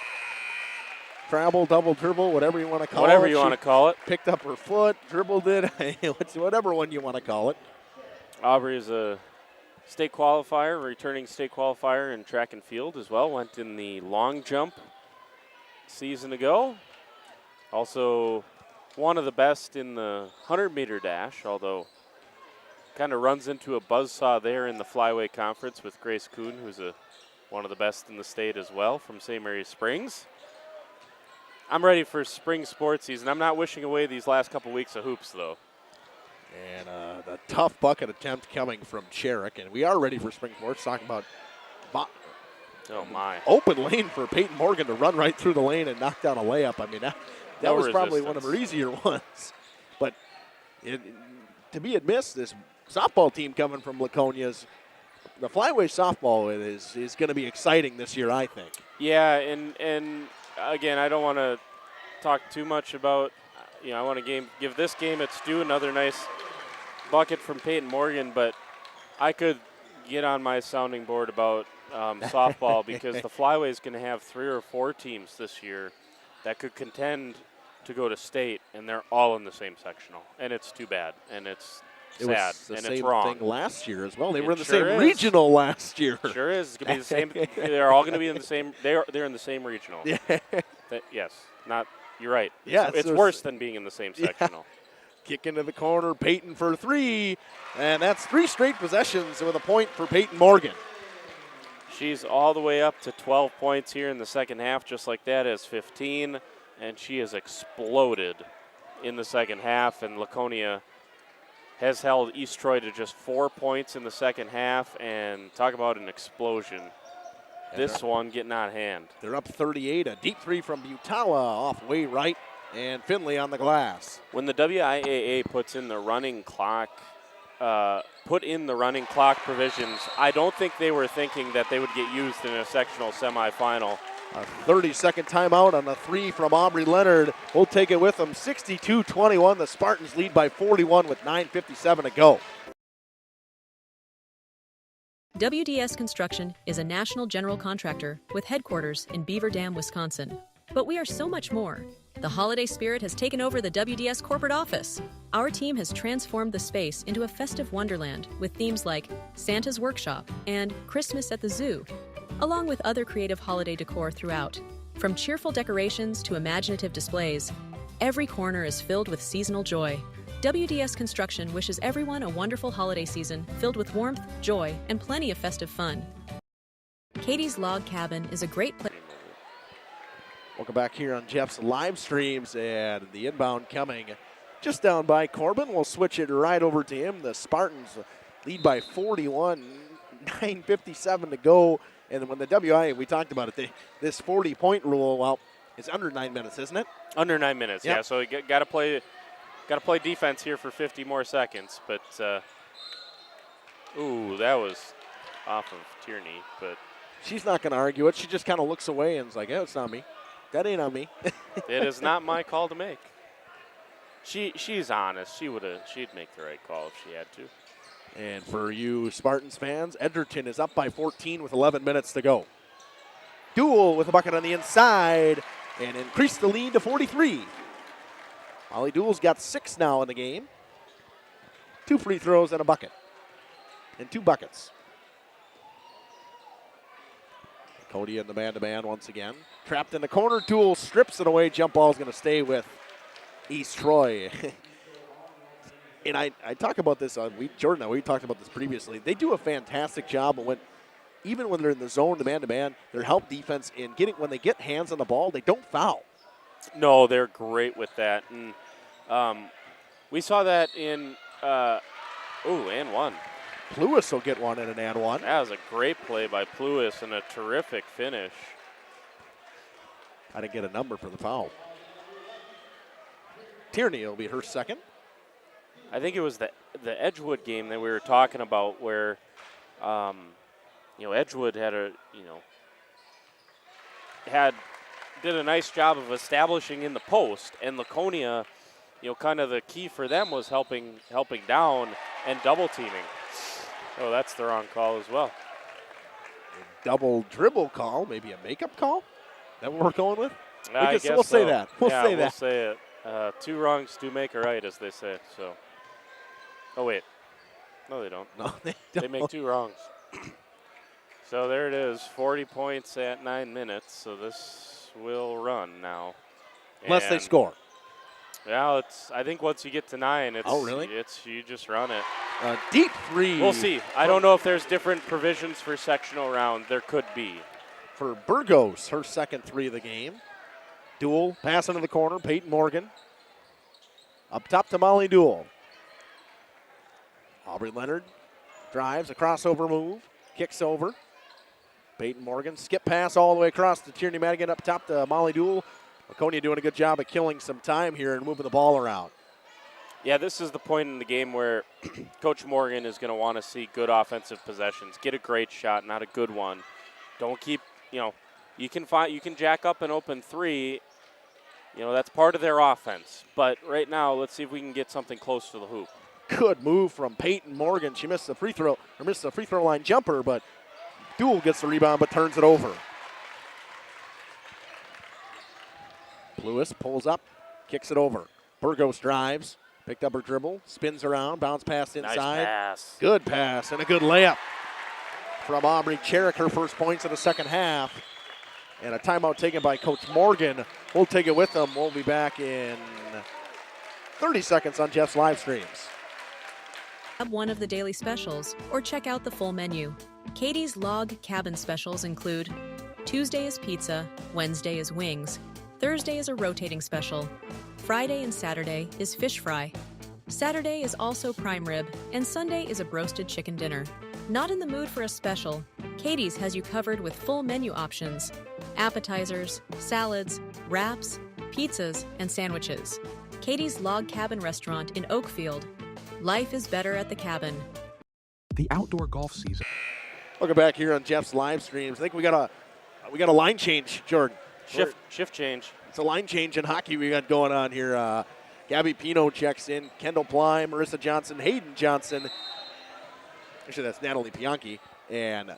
Travel, double dribble, whatever you want to call it. Whatever you want to call it. Picked up her foot, dribbled it, whatever one you want to call it. Aubrey is a state qualifier, returning state qualifier in track and field as well. Went in the long jump season ago. Also one of the best in the 100-meter dash, although kind of runs into a buzzsaw there in the flyweight conference with Grace Kuhn, who's one of the best in the state as well from St. Mary's Springs. I'm ready for spring sports season. I'm not wishing away these last couple weeks of hoops, though. And the tough bucket attempt coming from Cherrick. And we are ready for spring sports. Talking about open lane for Peyton Morgan to run right through the lane and knock down a layup. I mean, that was probably one of her easier ones. But to be admissed, this softball team coming from Laconia's, the flyweight softball is going to be exciting this year, I think. Yeah, and again, I don't want to talk too much about, I want to give this game its due, another nice bucket from Peyton Morgan, but I could get on my sounding board about softball because the flyway is going to have 3 or 4 teams this year that could contend to go to state, and they're all in the same sectional, and it's too bad. And It sad, was the and same it's wrong. thing last year as well. They It were in the sure same is. regional last year. Sure is. It's gonna be the same. They're all going to be in the same. They're in the same regional. Yeah. Yes. Not. You're right. Yeah, It's worse than being in the same sectional. Kick into the corner, Peyton for 3, and that's 3 straight possessions with a point for Peyton Morgan. She's all the way up to 12 points here in the second half, just like that, as 15, and she has exploded in the second half, and Laconia has held East Troy to just 4 points in the second half, and talk about an explosion. This one getting out of hand. They're up 38, a deep 3 from Butala off way right, and Finley on the glass. When the WIAA puts in the running clock, provisions, I don't think they were thinking that they would get used in a sectional semifinal. A 30-second timeout on a 3 from Aubrey Leonard. We'll take it with them. 62-21. The Spartans lead by 41 with 9:57 to go. WDS Construction is a national general contractor with headquarters in Beaver Dam, Wisconsin. But we are so much more. The holiday spirit has taken over the WDS corporate office. Our team has transformed the space into a festive wonderland with themes like Santa's Workshop and Christmas at the Zoo, along with other creative holiday decor throughout. From cheerful decorations to imaginative displays, every corner is filled with seasonal joy. WDS Construction wishes everyone a wonderful holiday season filled with warmth, joy, and plenty of festive fun. Katie's Log Cabin is a great place. Welcome back here on Jeff's live streams, and the inbound coming just down by Corbin. We'll switch it right over to him. The Spartans lead by 41, 9:57 to go. And when the WIA, we talked about it, this 40-point rule, well, it's under 9 minutes, isn't it? Under 9 minutes, Yep. yeah. So you got to play defense here for 50 more seconds. But ooh, that was off of Tierney. But she's not going to argue it. She just kind of looks away and is like, "Oh, it's not me. That ain't on me." it is not my call to make. She's honest. She'd make the right call if she had to. And for you Spartans fans, Edgerton is up by 14 with 11 minutes to go. Duel with a bucket on the inside and increase the lead to 43. Molly Duel's got 6 now in the game. 2 free throws and a bucket. And 2 buckets. Cody in the man-to-man once again. Trapped in the corner. Duel strips it away. Jump ball is going to stay with East Troy. And I talk about this Jordan and we talked about this previously. They do a fantastic job of even when they're in the zone, the man-to-man, their help defense in when they get hands on the ball, they don't foul. No, they're great with that. And we saw that in and one. Pluis will get one in an and one. That was a great play by Pluis and a terrific finish. I didn't get a number for the foul. Tierney will be her second. I think it was the Edgewood game that we were talking about where, Edgewood did a nice job of establishing in the post, and Laconia, kind of the key for them was helping down and double teaming. Oh, that's the wrong call as well. A double dribble call, maybe a makeup call? Is that what we're going with? I guess we'll say so. that. We'll say We'll say it. 2 wrongs do make a right, as they say. So. Oh, wait. No, they don't. No, they They make 2 wrongs. So there it is, 40 points at 9 minutes. So this will run now. Unless they score. Yeah, I think once you get to 9, you just run it. Deep 3. We'll see. I don't know if there's different provisions for sectional round. There could be. For Burgos, her second 3 of the game. Duel, pass into the corner, Peyton Morgan. Up top to Molly Duel. Aubrey Leonard drives, a crossover move, kicks over. Peyton Morgan, skip pass all the way across to Tierney Madigan, up top to Molly Duel. Laconia doing a good job of killing some time here and moving the ball around. Yeah, this is the point in the game where Coach Morgan is going to want to see good offensive possessions. Get a great shot, not a good one. Don't keep, you can jack up an open 3. That's part of their offense. But right now, let's see if we can get something close to the hoop. Good move from Peyton Morgan. She missed the free throw line jumper, but Duel gets the rebound but turns it over. Pluis pulls up, kicks it over. Burgos drives. Picked up her dribble, spins around, bounce pass inside. Nice pass. Good pass and a good layup from Aubrey Cherrick, her first points in the second half. And a timeout taken by Coach Morgan. We'll take it with them. We'll be back in 30 seconds on Jeff's live streams. Grab one of the daily specials or check out the full menu. Katie's Log Cabin specials include Tuesday is pizza, Wednesday is wings, Thursday is a rotating special, Friday and Saturday is fish fry, Saturday is also prime rib, and Sunday is a broasted chicken dinner. Not in the mood for a special? Katie's has you covered with full menu options, appetizers, salads, wraps, pizzas, and sandwiches. Katie's Log Cabin Restaurant in Oakfield. Life is better at the cabin. The outdoor golf season. Welcome back here on Jeff's live streams. I think we got a line change, Jordan. Shift change. It's a line change in hockey we got going on here. Gabby Pino checks in. Kendall Ply, Marissa Johnson, Hayden Johnson. Actually, that's Natalie Bianchi. And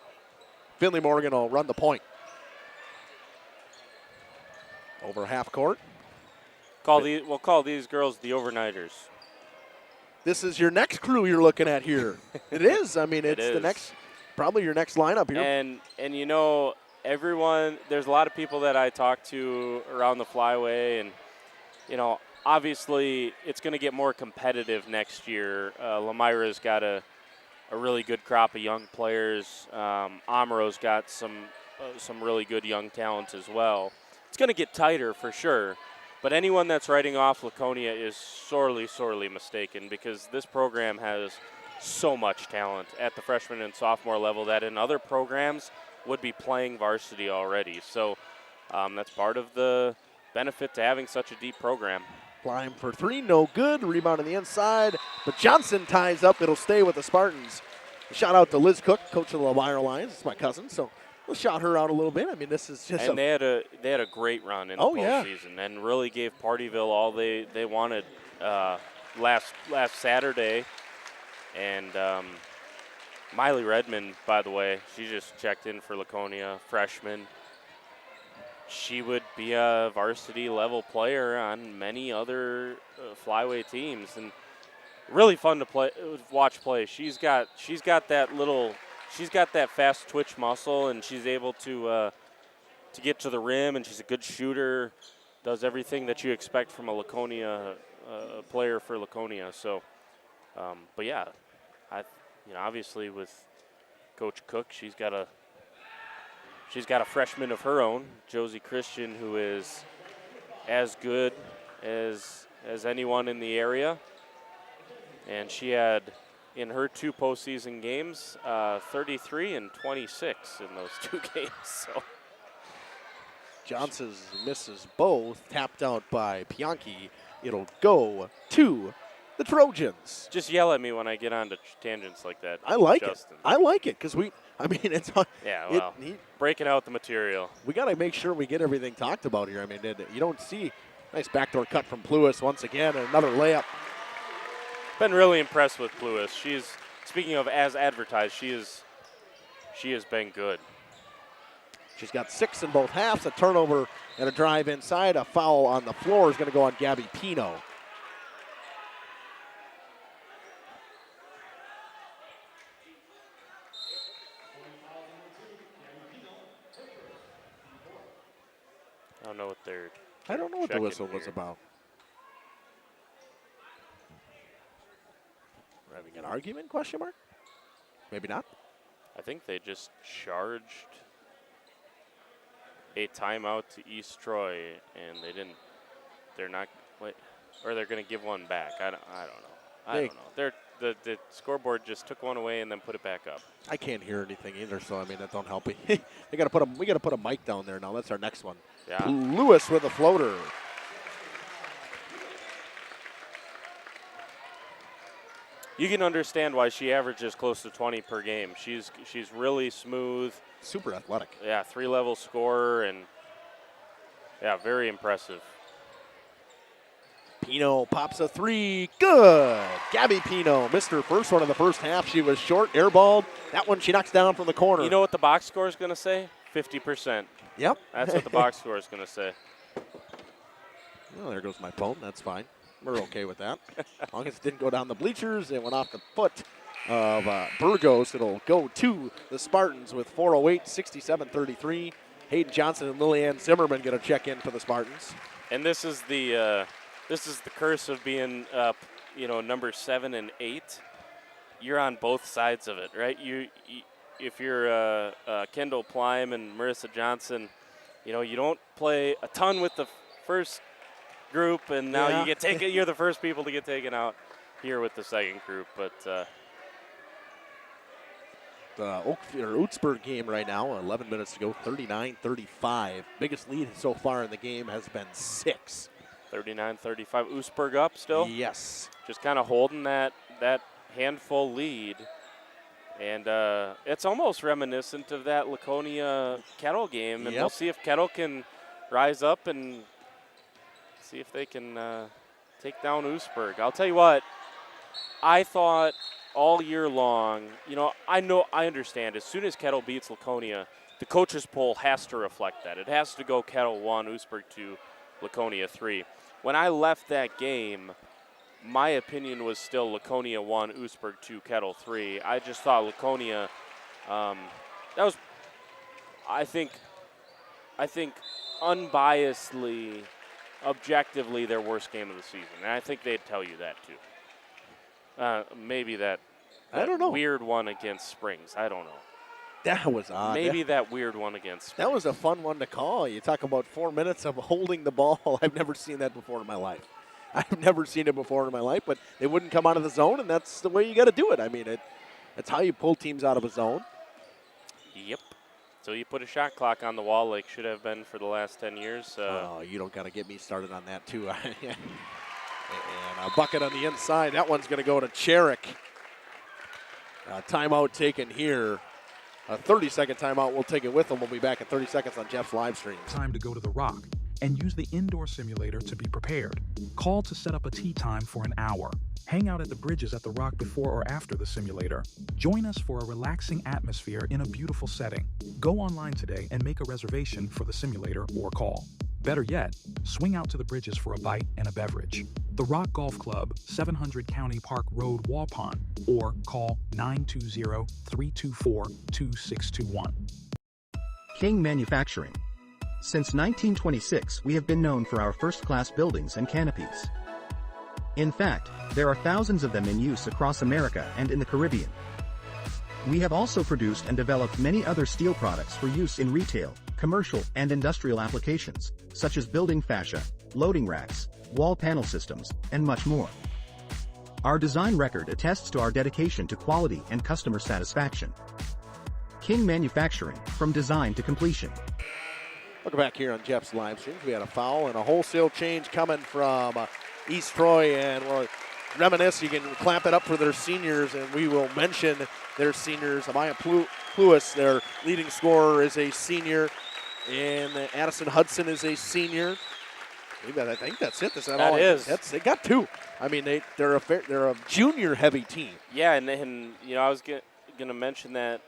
Finley Morgan will run the point. Over half court. We'll call these girls the overnighters. This is your next crew you're looking at here. It is. I mean, it's the next, probably your next lineup here. And you know, everyone, there's a lot of people that I talk to around the flyway, and, you know, obviously it's going to get more competitive next year. Lamira's got a really good crop of young players. Amaro's got some really good young talent as well. It's going to get tighter for sure. But anyone that's writing off Laconia is sorely, sorely mistaken, because this program has so much talent at the freshman and sophomore level that in other programs would be playing varsity already. So that's part of the benefit to having such a deep program. Climb for three, no good. Rebound on the inside, but Johnson ties up. It'll stay with the Spartans. A shout out to Liz Cook, coach of the Elmira Lions. It's my cousin, so we'll shout her out a little bit. I mean, this is just they had a great run in the postseason and really gave Partyville all they wanted last Saturday. And Miley Redmond, by the way, she just checked in for Laconia, freshman. She would be a varsity level player on many other flyway teams, and really fun to watch play. She's got that fast twitch muscle, and she's able to get to the rim, and she's a good shooter. Does everything that you expect from a Laconia player for Laconia. So, but yeah, obviously with Coach Cook, she's got a freshman of her own, Josie Christian, who is as good as anyone in the area, and she had, in her two postseason games, 33 and 26 in those two games. So Johnson misses both, tapped out by Bianchi. It'll go to the Trojans. Just yell at me when I get onto tangents like that. I like Justin. it. I like it because it's yeah. Well, breaking out the material. We got to make sure we get everything talked about here. I mean, you don't see nice backdoor cut from Pluis once again, and another layup. Been really impressed with Pluis. She's, speaking of as advertised, she has been good. She's got 6 in both halves, a turnover and a drive inside. A foul on the floor is going to go on Gabby Pino. I don't know what they're I don't know what the whistle was about. We're having an argument, question mark? Maybe not. I think they just charged a timeout to East Troy, and they're not, or they're going to give one back. I don't know. The scoreboard just took one away and then put it back up. I can't hear anything either, so I mean that don't help me. we got to put a mic down there now. That's our next one. Yeah. Lewis with a floater. You can understand why she averages close to 20 per game. She's really smooth. Super athletic. Yeah, 3-level scorer, and yeah, very impressive. Pino pops a 3. Good. Gabby Pino missed her first one of the first half. She was short, airballed. That one she knocks down from the corner. You know what the box score is going to say? 50%. Yep. That's what the box score is going to say. Well, there goes my phone. That's fine. We're okay with that. As long as it didn't go down the bleachers, it went off the foot of Burgos. It'll go to the Spartans with 4:08, 67-33. Hayden Johnson and Lillian Zimmerman get a check in for the Spartans. And this is the curse of being number 7 and 8. You're on both sides of it, right? If you're Kendall Plime and Marissa Johnson, you don't play a ton with the first group, and now you get taken. You're the first people to get taken out here with the second group. But the Oatsburg game right now, 11 minutes to go, 39-35. Biggest lead so far in the game has been 6. 39-35. Oostburg up still? Yes. Just kind of holding that handful lead. And it's almost reminiscent of that Laconia Kettle game. And we'll see if Kettle can rise up and see if they can take down Oostburg. I'll tell you what, I thought all year long, I understand. As soon as Kettle beats Laconia, the coaches' poll has to reflect that. It has to go Kettle 1, Oostburg 2, Laconia 3. When I left that game, my opinion was still Laconia 1, Oostburg 2, Kettle 3. I just thought Laconia, that was, I think unbiasedly, objectively, their worst game of the season. And I think they'd tell you that too. Maybe that I don't know. Weird one against Springs. I don't know. That was odd. Maybe that weird one against Springs. That was a fun one to call. You talk about 4 minutes of holding the ball. I've never seen that before in my life. I've never seen it before in my life, but they wouldn't come out of the zone, and that's the way you got to do it. I mean, it's how you pull teams out of a zone. Yep. So you put a shot clock on the wall like should have been for the last 10 years. You don't got to get me started on that, too. And a bucket on the inside. That one's going to go to Cherrick. Timeout taken here. A 30-second timeout. We'll take it with them. We'll be back in 30 seconds on Jeff's live stream. Time to go to the Rock and use the indoor simulator to be prepared. Call to set up a tee time for an hour. Hang out at the bridges at the Rock before or after the simulator. Join us for a relaxing atmosphere in a beautiful setting. Go online today and make a reservation for the simulator or call. Better yet, swing out to the bridges for a bite and a beverage. The Rock Golf Club, 700 County Park Road, Waupun, or call 920-324-2621. King Manufacturing. Since 1926, we have been known for our first-class buildings and canopies. In fact, there are thousands of them in use across America and in the Caribbean. We have also produced and developed many other steel products for use in retail, commercial, and industrial applications, such as building fascia, loading racks, wall panel systems, and much more. Our design record attests to our dedication to quality and customer satisfaction. King Manufacturing, from design to completion. Welcome back here on Jeff's live stream. We had a foul and a wholesale change coming from East Troy, and we'll reminisce. You can clamp it up for their seniors, and we will mention their seniors. Amaya Pluis, their leading scorer, is a senior, and Addison Hudson is a senior. I think that's it. That is. They got 2. I mean, they're a junior-heavy team. Yeah, and I was going to mention that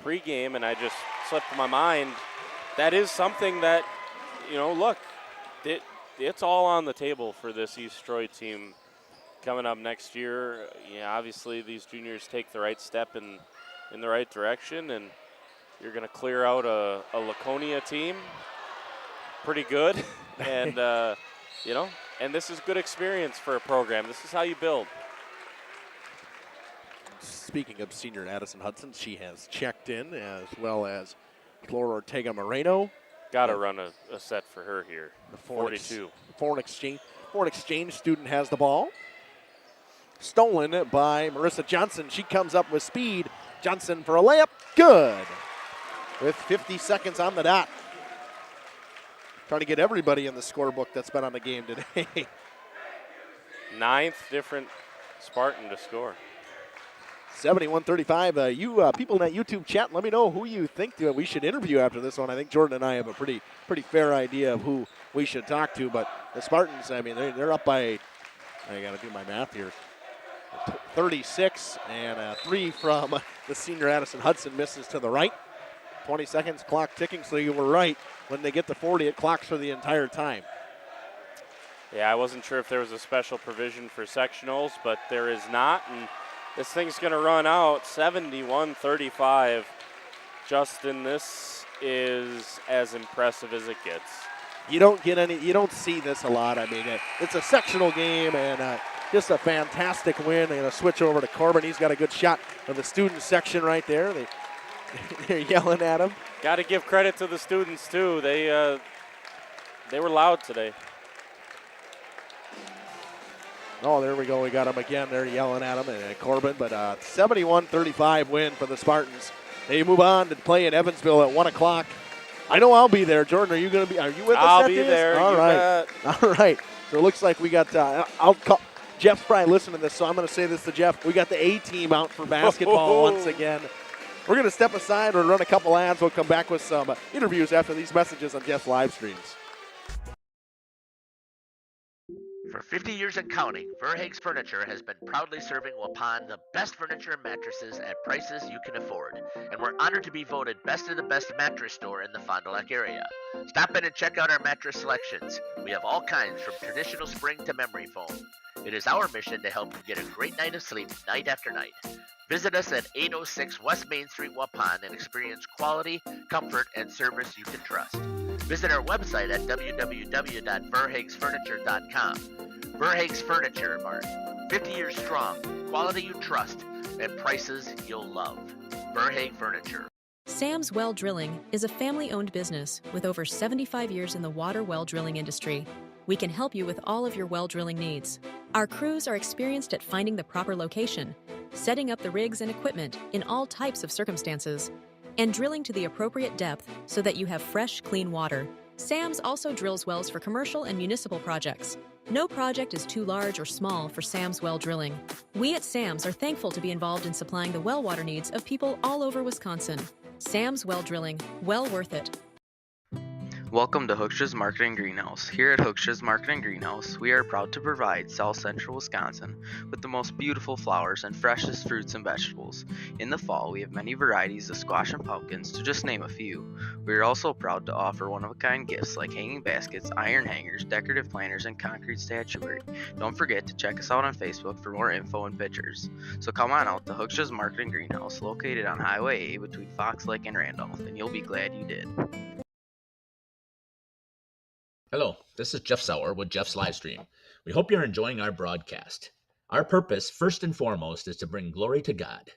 pregame, and I just slipped my mind. That is something that, look, it's all on the table for this East Troy team coming up next year. Yeah, obviously these juniors take the right step in the right direction, and you're going to clear out a Laconia team pretty good. And, and this is good experience for a program. This is how you build. Speaking of senior Addison Hudson, she has checked in, as well as Flora Ortega Moreno. Got to run a set for her here. The 42. Foreign exchange student has the ball. Stolen by Marissa Johnson. She comes up with speed. Johnson for a layup. Good. With 50 seconds on the dot. Trying to get everybody in the scorebook that's been on the game today. 9th different Spartan to score. 71-35. You people in that YouTube chat, let me know who you think we should interview after this one. I think Jordan and I have a pretty fair idea of who we should talk to. But the Spartans, I mean, they're up by, I got to do my math here, 36, and 3 from the senior Addison Hudson misses to the right. 20 seconds, clock ticking, so you were right. When they get to 40, it clocks for the entire time. Yeah, I wasn't sure if there was a special provision for sectionals, but there is not, and this thing's going to run out 71-35. Justin, this is as impressive as it gets. You don't see this a lot. I mean, it's a sectional game, and just a fantastic win. They're going to switch over to Corbin. He's got a good shot of the student section right there. They're yelling at him. Got to give credit to the students, too. They were loud today. Oh, there we go. We got him again. They're yelling at him and Corbin, but 71-35 win for the Spartans. They move on to play in Evansville at 1 o'clock. I know I'll be there. Jordan, are you with us? I'll be there. All right. All right. So it looks like we got, I'll call, Jeff's probably listening to this, so I'm going to say this to Jeff. We got the A-team out for basketball once again. We're going to step aside or run a couple ads. We'll come back with some interviews after these messages on Jeff's live streams. For 50 years and counting, Verhaeg's Furniture has been proudly serving Waupun the best furniture and mattresses at prices you can afford. And we're honored to be voted best of the best mattress store in the Fond du Lac area. Stop in and check out our mattress selections. We have all kinds from traditional spring to memory foam. It is our mission to help you get a great night of sleep night after night. Visit us at 806 West Main Street, Waupun, and experience quality, comfort, and service you can trust. Visit our website at www.verhaegsfurniture.com. Verhaeg's Furniture Mart. 50 years strong, quality you trust, and prices you'll love. Verhaeg Furniture. Sam's Well Drilling is a family-owned business with over 75 years in the water well drilling industry. We can help you with all of your well drilling needs. Our crews are experienced at finding the proper location, setting up the rigs and equipment in all types of circumstances, and drilling to the appropriate depth so that you have fresh, clean water. Sam's also drills wells for commercial and municipal projects. No project is too large or small for Sam's Well Drilling. We at Sam's are thankful to be involved in supplying the well water needs of people all over Wisconsin. Sam's Well Drilling, well worth it. Welcome to Hooksha's Marketing Greenhouse. Here at Hooksha's Marketing Greenhouse, we are proud to provide South Central Wisconsin with the most beautiful flowers and freshest fruits and vegetables. In the fall, we have many varieties of squash and pumpkins, to just name a few. We are also proud to offer one-of-a-kind gifts like hanging baskets, iron hangers, decorative planters, and concrete statuary. Don't forget to check us out on Facebook for more info and pictures. So come on out to Hooksha's Marketing Greenhouse, located on Highway A between Fox Lake and Randolph, and you'll be glad you did. Hello, this is Jeff Sauer with Jeff's Livestream. We hope you're enjoying our broadcast. Our purpose, first and foremost, is to bring glory to God.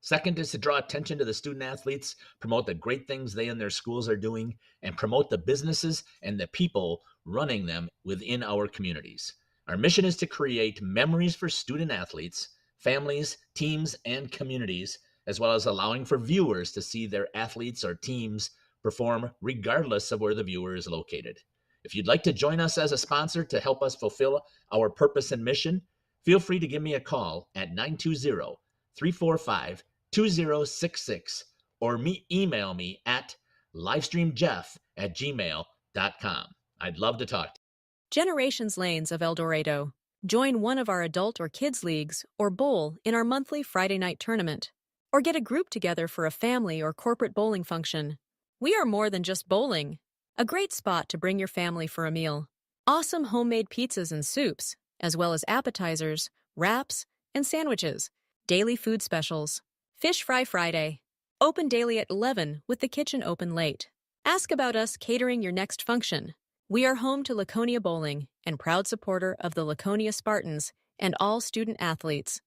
Second is to draw attention to the student athletes, promote the great things they and their schools are doing, and promote the businesses and the people running them within our communities. Our mission is to create memories for student athletes, families, teams, and communities, as well as allowing for viewers to see their athletes or teams perform regardless of where the viewer is located. If you'd like to join us as a sponsor to help us fulfill our purpose and mission, feel free to give me a call at 920-345-2066 or email me at livestreamjeff@gmail.com. I'd love to talk to you. Generations Lanes of El Dorado. Join one of our adult or kids leagues or bowl in our monthly Friday night tournament. Or get a group together for a family or corporate bowling function. We are more than just bowling. A great spot to bring your family for a meal. Awesome homemade pizzas and soups, as well as appetizers, wraps, and sandwiches. Daily food specials. Fish Fry Friday. Open daily at 11 with the kitchen open late. Ask about us catering your next function. We are home to Laconia Bowling and proud supporter of the Laconia Spartans and all student athletes.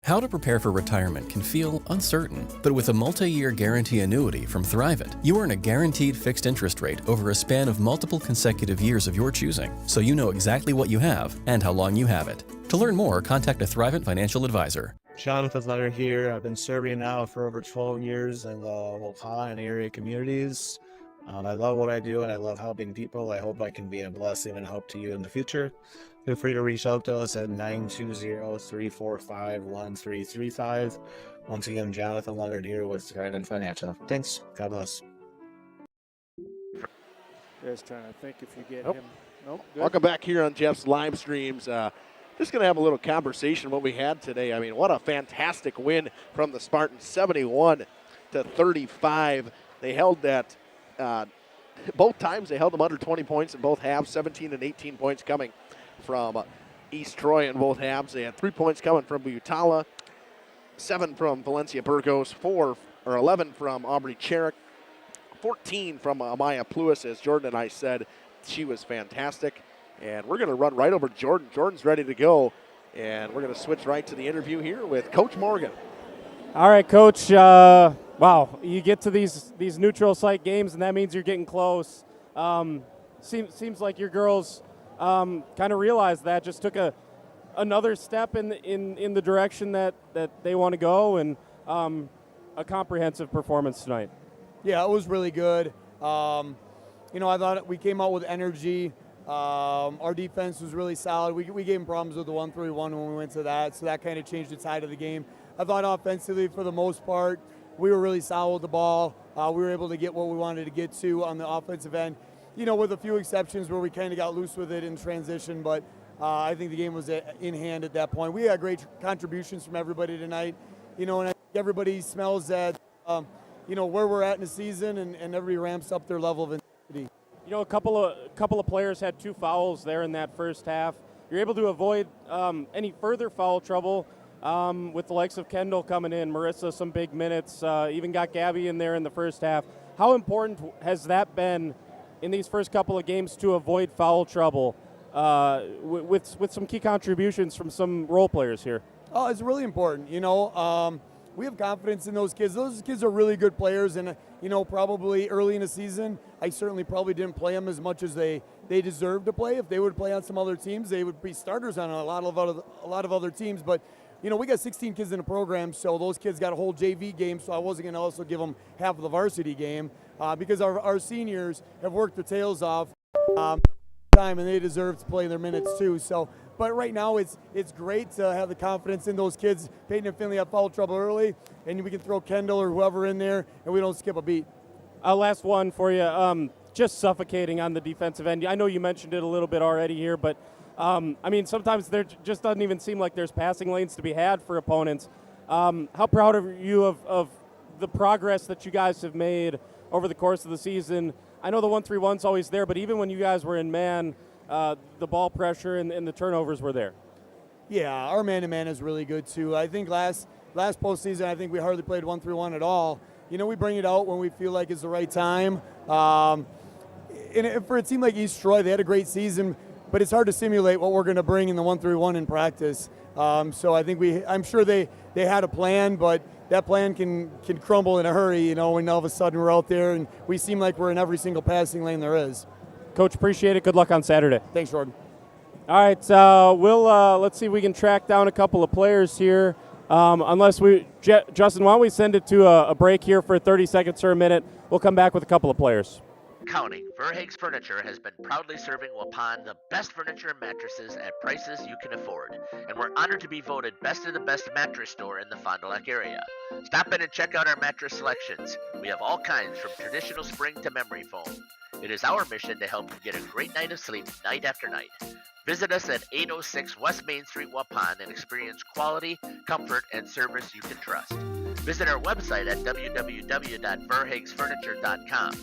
How to prepare for retirement can feel uncertain, but with a multi-year guarantee annuity from Thrivent, you earn a guaranteed fixed interest rate over a span of multiple consecutive years of your choosing, so you know exactly what you have and how long you have it. To learn more, contact a Thrivent financial advisor. Jonathan Letter here. I've been serving now for over 12 years in the Waupun and area communities. I love what I do and I love helping people. I hope I can be a blessing and help to you in the future. Feel free to reach out to us at 920-345-1335. Once again, Jonathan Leonard here with Trident Financial. Thanks. God bless. Just trying to think if you get him. Nope. Welcome back here on Jeff's live streams. Just going to have a little conversation what we had today. I mean, what a fantastic win from the Spartans, 71-35. They held that both times. They held them under 20 points in both halves, 17 and 18 points coming from East Troy in both halves, and 3 points coming from Butala, 7 from Valencia Burgos, 11 from Aubrey Cherrick, 14 from Amaya Pluis. As Jordan and I said, she was fantastic. And we're going to run right over Jordan. Jordan's ready to go. And we're going to switch right to the interview here with Coach Morgan. All right, Coach. Wow, you get to these neutral site games, and that means you're getting close. Seems like your girls kind of realized that, just took another step in the direction that they want to go, and a comprehensive performance tonight. Yeah, it was really good. I thought we came out with energy. Our defense was really solid. We gave them problems with the 1-3-1 when we went to that, so that kind of changed the tide of the game. I thought offensively, for the most part, we were really solid with the ball. We were able to get what we wanted to get to on the offensive end, with a few exceptions where we kind of got loose with it in transition, but I think the game was in hand at that point. We had great contributions from everybody tonight, and I think everybody smells that, where we're at in the season, and everybody ramps up their level of intensity. A couple of players had 2 fouls there in that first half. You're able to avoid any further foul trouble with the likes of Kendall coming in, Marissa some big minutes, even got Gabby in there in the first half. How important has that been in these first couple of games to avoid foul trouble with some key contributions from some role players here? Oh, it's really important. We have confidence in those kids. Those kids are really good players, and probably early in the season, I certainly probably didn't play them as much as they deserve to play. If they would play on some other teams, they would be starters on a lot of other teams. But we got 16 kids in the program, so those kids got a whole JV game. So I wasn't going to also give them half of the varsity game because our seniors have worked their tails off time, and they deserve to play their minutes too. So. But right now, it's great to have the confidence in those kids. Peyton and Finley have foul trouble early, and we can throw Kendall or whoever in there, and we don't skip a beat. Last one for you. Just suffocating on the defensive end. I know you mentioned it a little bit already here, but sometimes there just doesn't even seem like there's passing lanes to be had for opponents. How proud are you of the progress that you guys have made over the course of the season? I know the 1-3-1's always there, but even when you guys were in man, the ball pressure and the turnovers were there. Yeah, our man-to-man is really good too. I think last postseason, I think we hardly played 1-3-1 at all. We bring it out when we feel like it's the right time. And for a team like East Troy, they had a great season, but it's hard to simulate what we're going to bring in the 1-3-1 in practice. So I think I'm sure they had a plan, but that plan can crumble in a hurry, when all of a sudden we're out there and we seem like we're in every single passing lane there is. Coach, appreciate it. Good luck on Saturday. Thanks, Jordan. All right, let's see if we can track down a couple of players here. Justin, why don't we send it to a break here for 30 seconds or a minute? We'll come back with a couple of players. Counting, Verhaeg's Furniture has been proudly serving Waupun the best furniture and mattresses at prices you can afford, and we're honored to be voted best of the best mattress store in the Fond du Lac area. Stop in and check out our mattress selections. We have all kinds from traditional spring to memory foam. It is our mission to help you get a great night of sleep night after night. Visit us at 806 West Main Street, Waupun, and experience quality, comfort, and service you can trust. Visit our website at www.verhaegsfurniture.com.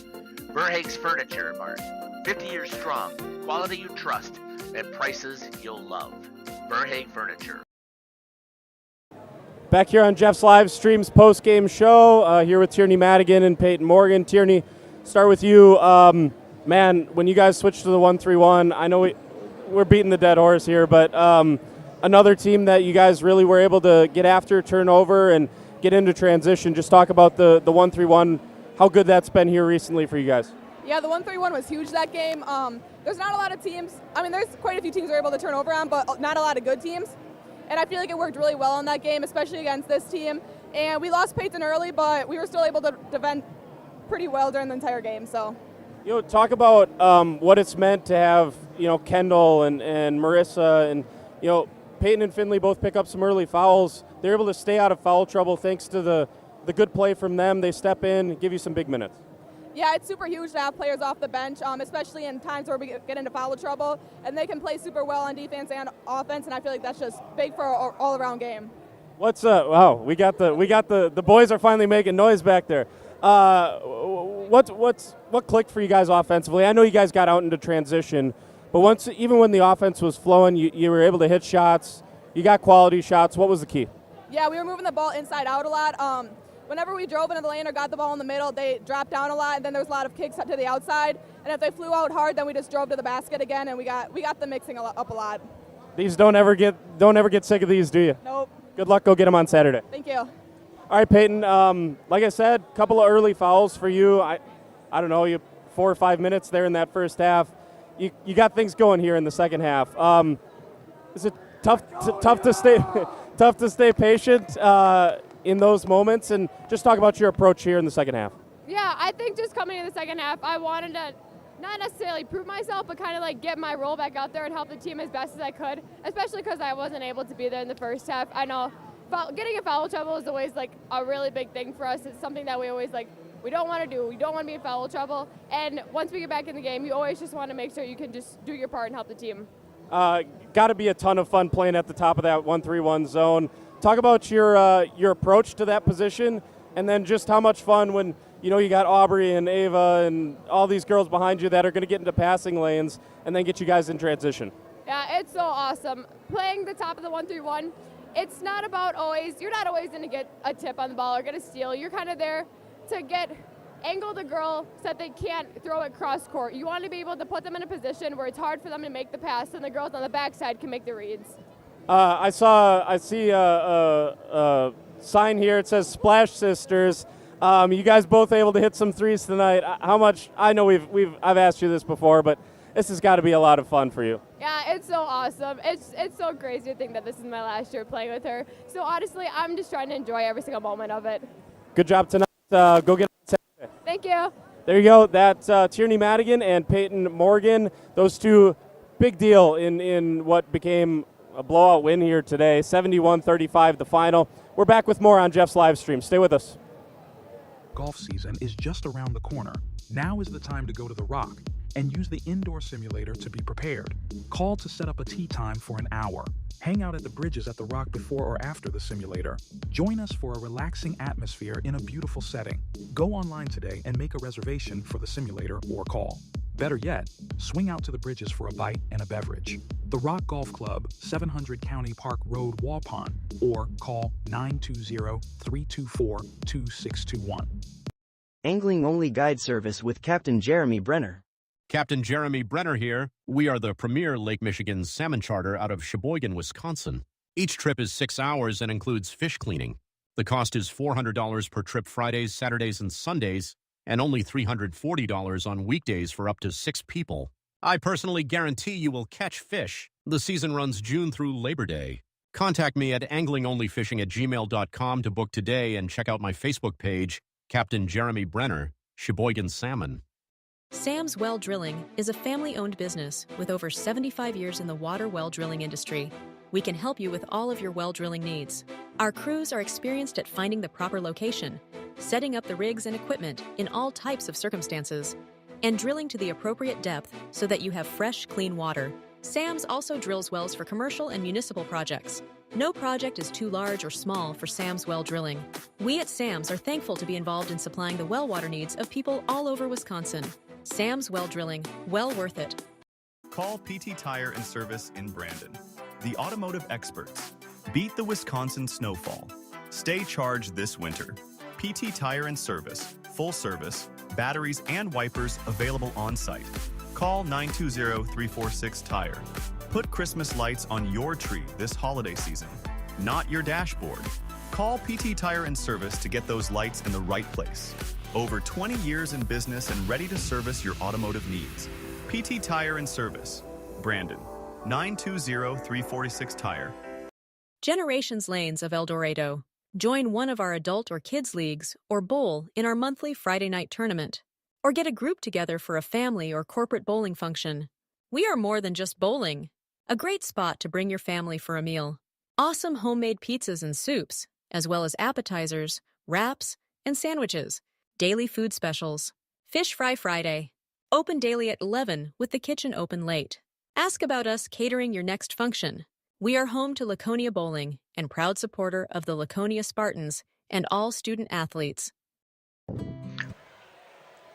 Verhaeg's Furniture Mart. 50 years strong, quality you trust, and prices you'll love. Verhaeg Furniture. Back here on Jeff's live streams post-game show, here with Tierney Madigan and Peyton Morgan. Tierney, start with you. When you guys switched to the 1-3-1, I know we're beating the dead horse here, but another team that you guys really were able to get after, turn over, and get into transition. Just talk about the 1-3-1, how good that's been here recently for you guys. Yeah, the 1-3-1 was huge that game. There's not a lot of teams. There's quite a few teams we're able to turn over on, but not a lot of good teams. And I feel like it worked really well in that game, especially against this team. And we lost Peyton early, but we were still able to defend pretty well during the entire game. So, talk about what it's meant to have Kendall and Marissa and Peyton and Finley both pick up some early fouls. They're able to stay out of foul trouble thanks to the good play from them. They step in, give you some big minutes. Yeah, it's super huge to have players off the bench, especially in times where we get into foul trouble, and they can play super well on defense and offense, and I feel like that's just big for our all-around game. Wow, we got the boys are finally making noise back there. What clicked for you guys offensively? I know you guys got out into transition, But even when the offense was flowing, you were able to hit shots. You got quality shots. What was the key? Yeah, we were moving the ball inside out a lot. Whenever we drove into the lane or got the ball in the middle, they dropped down a lot, and then there was a lot of kicks up to the outside. And if they flew out hard, then we just drove to the basket again, and we got them mixing up a lot. These don't ever get sick of these, do you? Nope. Good luck. Go get them on Saturday. Thank you. All right, Peyton. Like I said, a couple of early fouls for you. I don't know, you 4 or 5 minutes there in that first half. You got things going here in the second half. Is it tough to stay patient in those moments, and just talk about your approach here in the second half? Yeah, I think just coming in the second half, I wanted to not necessarily prove myself, but kind of like get my role back out there and help the team as best as I could, especially because I wasn't able to be there in the first half. I know getting in foul trouble is always like a really big thing for us. It's something that we always we don't want to do. We don't want to be in foul trouble. And once we get back in the game, you always just want to make sure you can just do your part and help the team. Got to be a ton of fun playing at the top of that 1-3-1 zone. Talk about your approach to that position, and then just how much fun when you got Aubrey and Ava and all these girls behind you that are going to get into passing lanes and then get you guys in transition. Yeah, it's so awesome. Playing the top of the 1-3-1, it's not about you're not always going to get a tip on the ball or get a steal. You're kind of there to angle the girl so that they can't throw it cross court. You want to be able to put them in a position where it's hard for them to make the pass, and the girls on the backside can make the reads. I see a sign here. It says Splash Sisters. You guys both able to hit some threes tonight. How much? I know I've asked you this before, but this has got to be a lot of fun for you. Yeah, it's so awesome. It's so crazy to think that this is my last year playing with her. So honestly, I'm just trying to enjoy every single moment of it. Good job tonight. Go get it. Thank you. There you go. That's Tierney Madigan and Peyton Morgan. Those two, big deal in what became a blowout win here today. 71-35 the final. We're back with more on Jeff's live stream. Stay with us. Golf season is just around the corner. Now is the time to go to the Rock and use the indoor simulator to be prepared. Call to set up a tee time for an hour. Hang out at the bridges at the Rock before or after the simulator. Join us for a relaxing atmosphere in a beautiful setting. Go online today and make a reservation for the simulator or call. Better yet, swing out to the bridges for a bite and a beverage. The Rock Golf Club, 700 County Park Road, Waupun, or call 920-324-2621. Angling-only guide service with Captain Jeremy Brenner. Captain Jeremy Brenner here. We are the premier Lake Michigan salmon charter out of Sheboygan, Wisconsin. Each trip is 6 hours and includes fish cleaning. The cost is $400 per trip Fridays, Saturdays, and Sundays, and only $340 on weekdays for up to 6 people. I personally guarantee you will catch fish. The season runs June through Labor Day. Contact me at anglingonlyfishing@gmail.com to book today and check out my Facebook page, Captain Jeremy Brenner, Sheboygan Salmon. Sam's Well Drilling is a family-owned business with over 75 years in the water well drilling industry. We can help you with all of your well drilling needs. Our crews are experienced at finding the proper location, setting up the rigs and equipment in all types of circumstances, and drilling to the appropriate depth so that you have fresh, clean water. Sam's also drills wells for commercial and municipal projects. No project is too large or small for Sam's Well Drilling. We at Sam's are thankful to be involved in supplying the well water needs of people all over Wisconsin. Sam's Well Drilling, well worth it. Call PT Tire and Service in Brandon. The automotive experts. Beat the Wisconsin snowfall. Stay charged this winter. PT Tire and Service, full service, batteries and wipers available on site. Call 920-346-TIRE. Put Christmas lights on your tree this holiday season, not your dashboard. Call PT Tire and Service to get those lights in the right place. Over 20 years in business and ready to service your automotive needs. PT Tire and Service, Brandon, 920-346-TIRE. Generations Lanes of El Dorado. Join one of our adult or kids leagues or bowl in our monthly Friday night tournament. Or get a group together for a family or corporate bowling function. We are more than just bowling. A great spot to bring your family for a meal. Awesome homemade pizzas and soups, as well as appetizers, wraps, and sandwiches. Daily food specials. Fish Fry Friday. Open daily at 11 with the kitchen open late. Ask about us catering your next function. We are home to Laconia Bowling and proud supporter of the Laconia Spartans and all student athletes.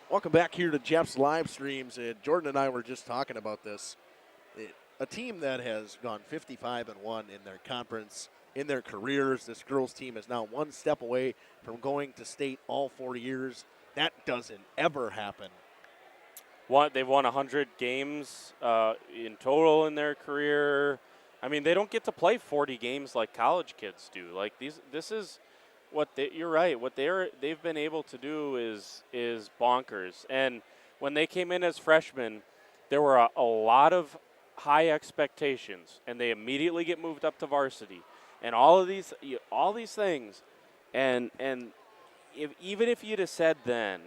Welcome back here to Jeff's live streams. And Jordan and I were just talking about this. a team that has gone 55-1 in their conference in their careers. This girls team is now one step away from going to state all 4 years. That doesn't ever happen. They've won 100 games in total in their career. I mean, they don't get to play 40 games like college kids do. Like this is what you're right. What they've been able to do is bonkers. And when they came in as freshmen, there were a lot of high expectations, and they immediately get moved up to varsity, and all these things, and even if you'd have said then,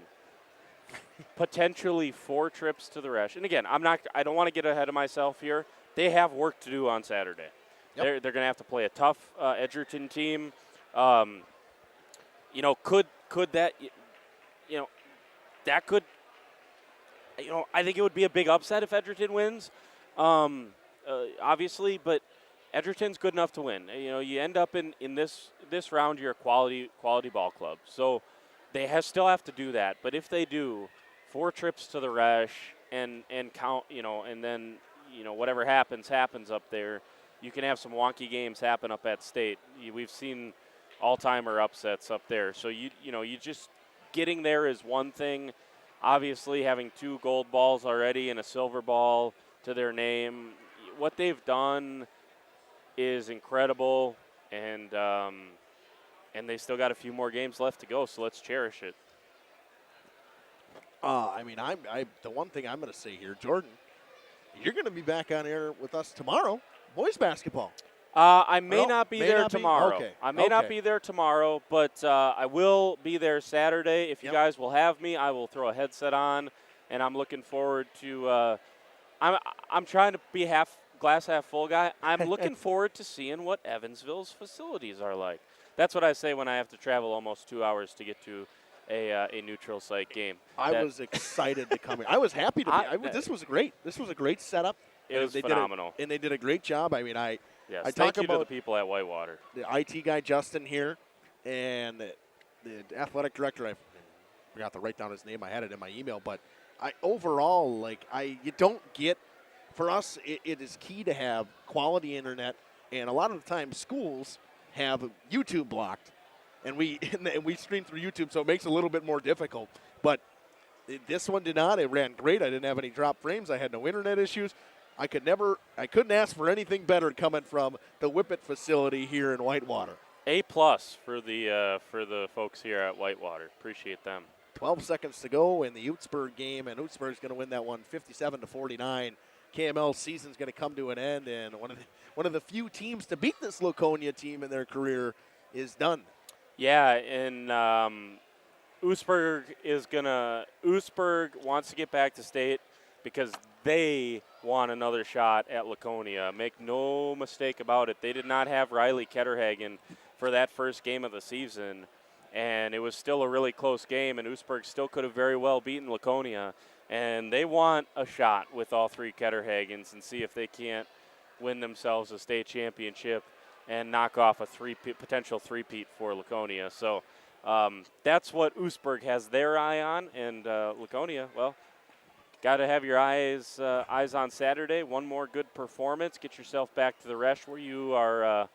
potentially 4 trips to the Resch, and again, I don't want to get ahead of myself here. They have work to do on Saturday. Yep. They're going to have to play a tough Edgerton team. Could that, that could, I think it would be a big upset if Edgerton wins, obviously, but Edgerton's good enough to win. You end up in this round, you're a quality ball club. So they still have to do that. But if they do, 4 trips to the Resch and count, and then, whatever happens up there, you can have some wonky games happen up at state. We've seen all-timer upsets up there. So, you just getting there is one thing. Obviously, having 2 gold balls already and a silver ball to their name, what they've done is incredible, and they still got a few more games left to go, so let's cherish it. The one thing I'm going to say here, Jordan, you're going to be back on air with us tomorrow, boys basketball. I may not be there tomorrow. Okay. I may not be there tomorrow, but I will be there Saturday. If you guys will have me, I will throw a headset on, and I'm looking forward to. I'm trying to be glass half full guy. I'm looking forward to seeing what Evansville's facilities are like. That's what I say when I have to travel almost 2 hours to get to a neutral site game. I was excited to come here. I was happy to be. This was great. This was a great setup. It was phenomenal. And they did a great job. I Yes, talk thank you about to the people at Whitewater. The IT guy, Justin, here, and the athletic director, I forgot to write down his name. I had it in my email. But you don't get, for us, it is key to have quality internet. And a lot of the time, schools have YouTube blocked. And we stream through YouTube, so it makes it a little bit more difficult. But this one did not. It ran great. I didn't have any drop frames. I had no internet issues. I couldn't ask for anything better coming from the Whippet facility here in Whitewater. A+ for the folks here at Whitewater. Appreciate them. 12 seconds to go in the Utzberg game, and Utzberg's going to win that one 57-49. KML's season's going to come to an end, and one of the few teams to beat this Laconia team in their career is done. Yeah, and Utzberg wants to get back to state because they want another shot at Laconia. Make no mistake about it. They did not have Riley Ketterhagen for that first game of the season, and it was still a really close game, and Utzberg still could have very well beaten Laconia. And they want a shot with all 3 Ketterhagens and see if they can't win themselves a state championship and knock off a potential three-peat for Laconia. So that's what Utzberg has their eye on, and Laconia, well, got to have your eyes on Saturday. One more good performance. Get yourself back to the Resch where you are,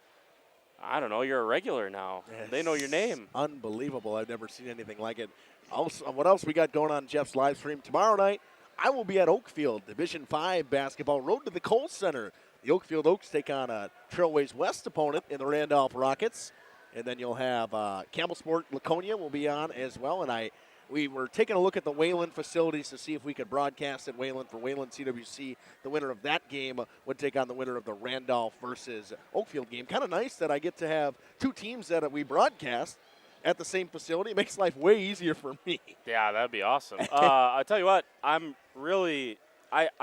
you're a regular now. Yes. They know your name. Unbelievable. I've never seen anything like it. Also, what else we got going on Jeff's live stream? Tomorrow night, I will be at Oakfield, Division 5 basketball, road to the Kohl Center. The Oakfield Oaks take on a Trailways West opponent in the Randolph Rockets. And then you'll have Campbell Sport Laconia will be on as well. And we were taking a look at the Wayland facilities to see if we could broadcast at Wayland for Wayland CWC. The winner of that game would take on the winner of the Randolph versus Oakfield game. Kind of nice that I get to have 2 teams that we broadcast at the same facility. It makes life way easier for me. Yeah, that'd be awesome. I tell you what, I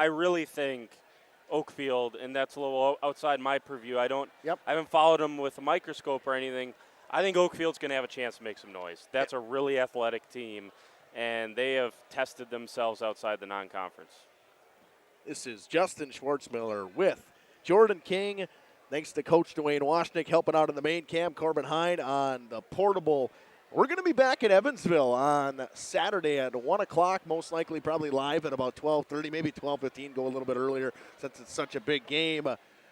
really think Oakfield, and that's a little outside my purview. I haven't followed them with a microscope or anything. I think Oakfield's going to have a chance to make some noise. That's a really athletic team, and they have tested themselves outside the non-conference. This is Justin Schwartzmiller with Jordan King. Thanks to Coach Dwayne Washnick helping out in the main cam. Corbin Hyde on the portable We're going to be back in Evansville on Saturday at 1 o'clock, most likely probably live at about 12:30, maybe 12:15, go a little bit earlier since it's such a big game.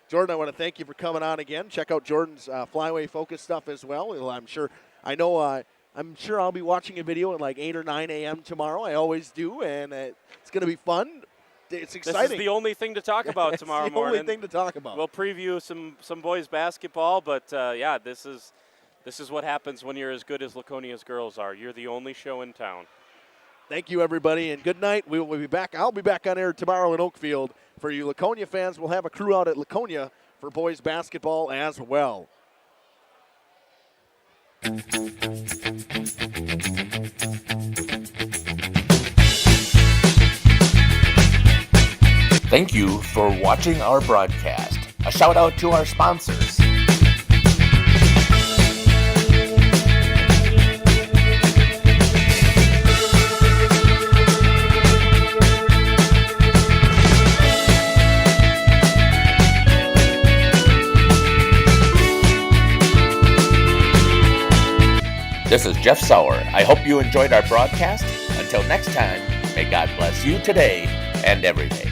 Jordan, I want to thank you for coming on again. Check out Jordan's Flyway Focus stuff as well. I'm sure I'll be watching a video at like 8 or 9 a.m. tomorrow. I always do, and it's going to be fun. It's exciting. This is the only thing to talk about tomorrow it's the morning. only thing to talk about. We'll preview some boys basketball, but yeah, this is what happens when you're as good as Laconia's girls are. You're the only show in town. Thank you, everybody, and good night. We will be back. I'll be back on air tomorrow in Oakfield. For you Laconia fans, we'll have a crew out at Laconia for boys basketball as well. Thank you for watching our broadcast. A shout out to our sponsors. This is Jeff Sauer. I hope you enjoyed our broadcast. Until next time, may God bless you today and every day.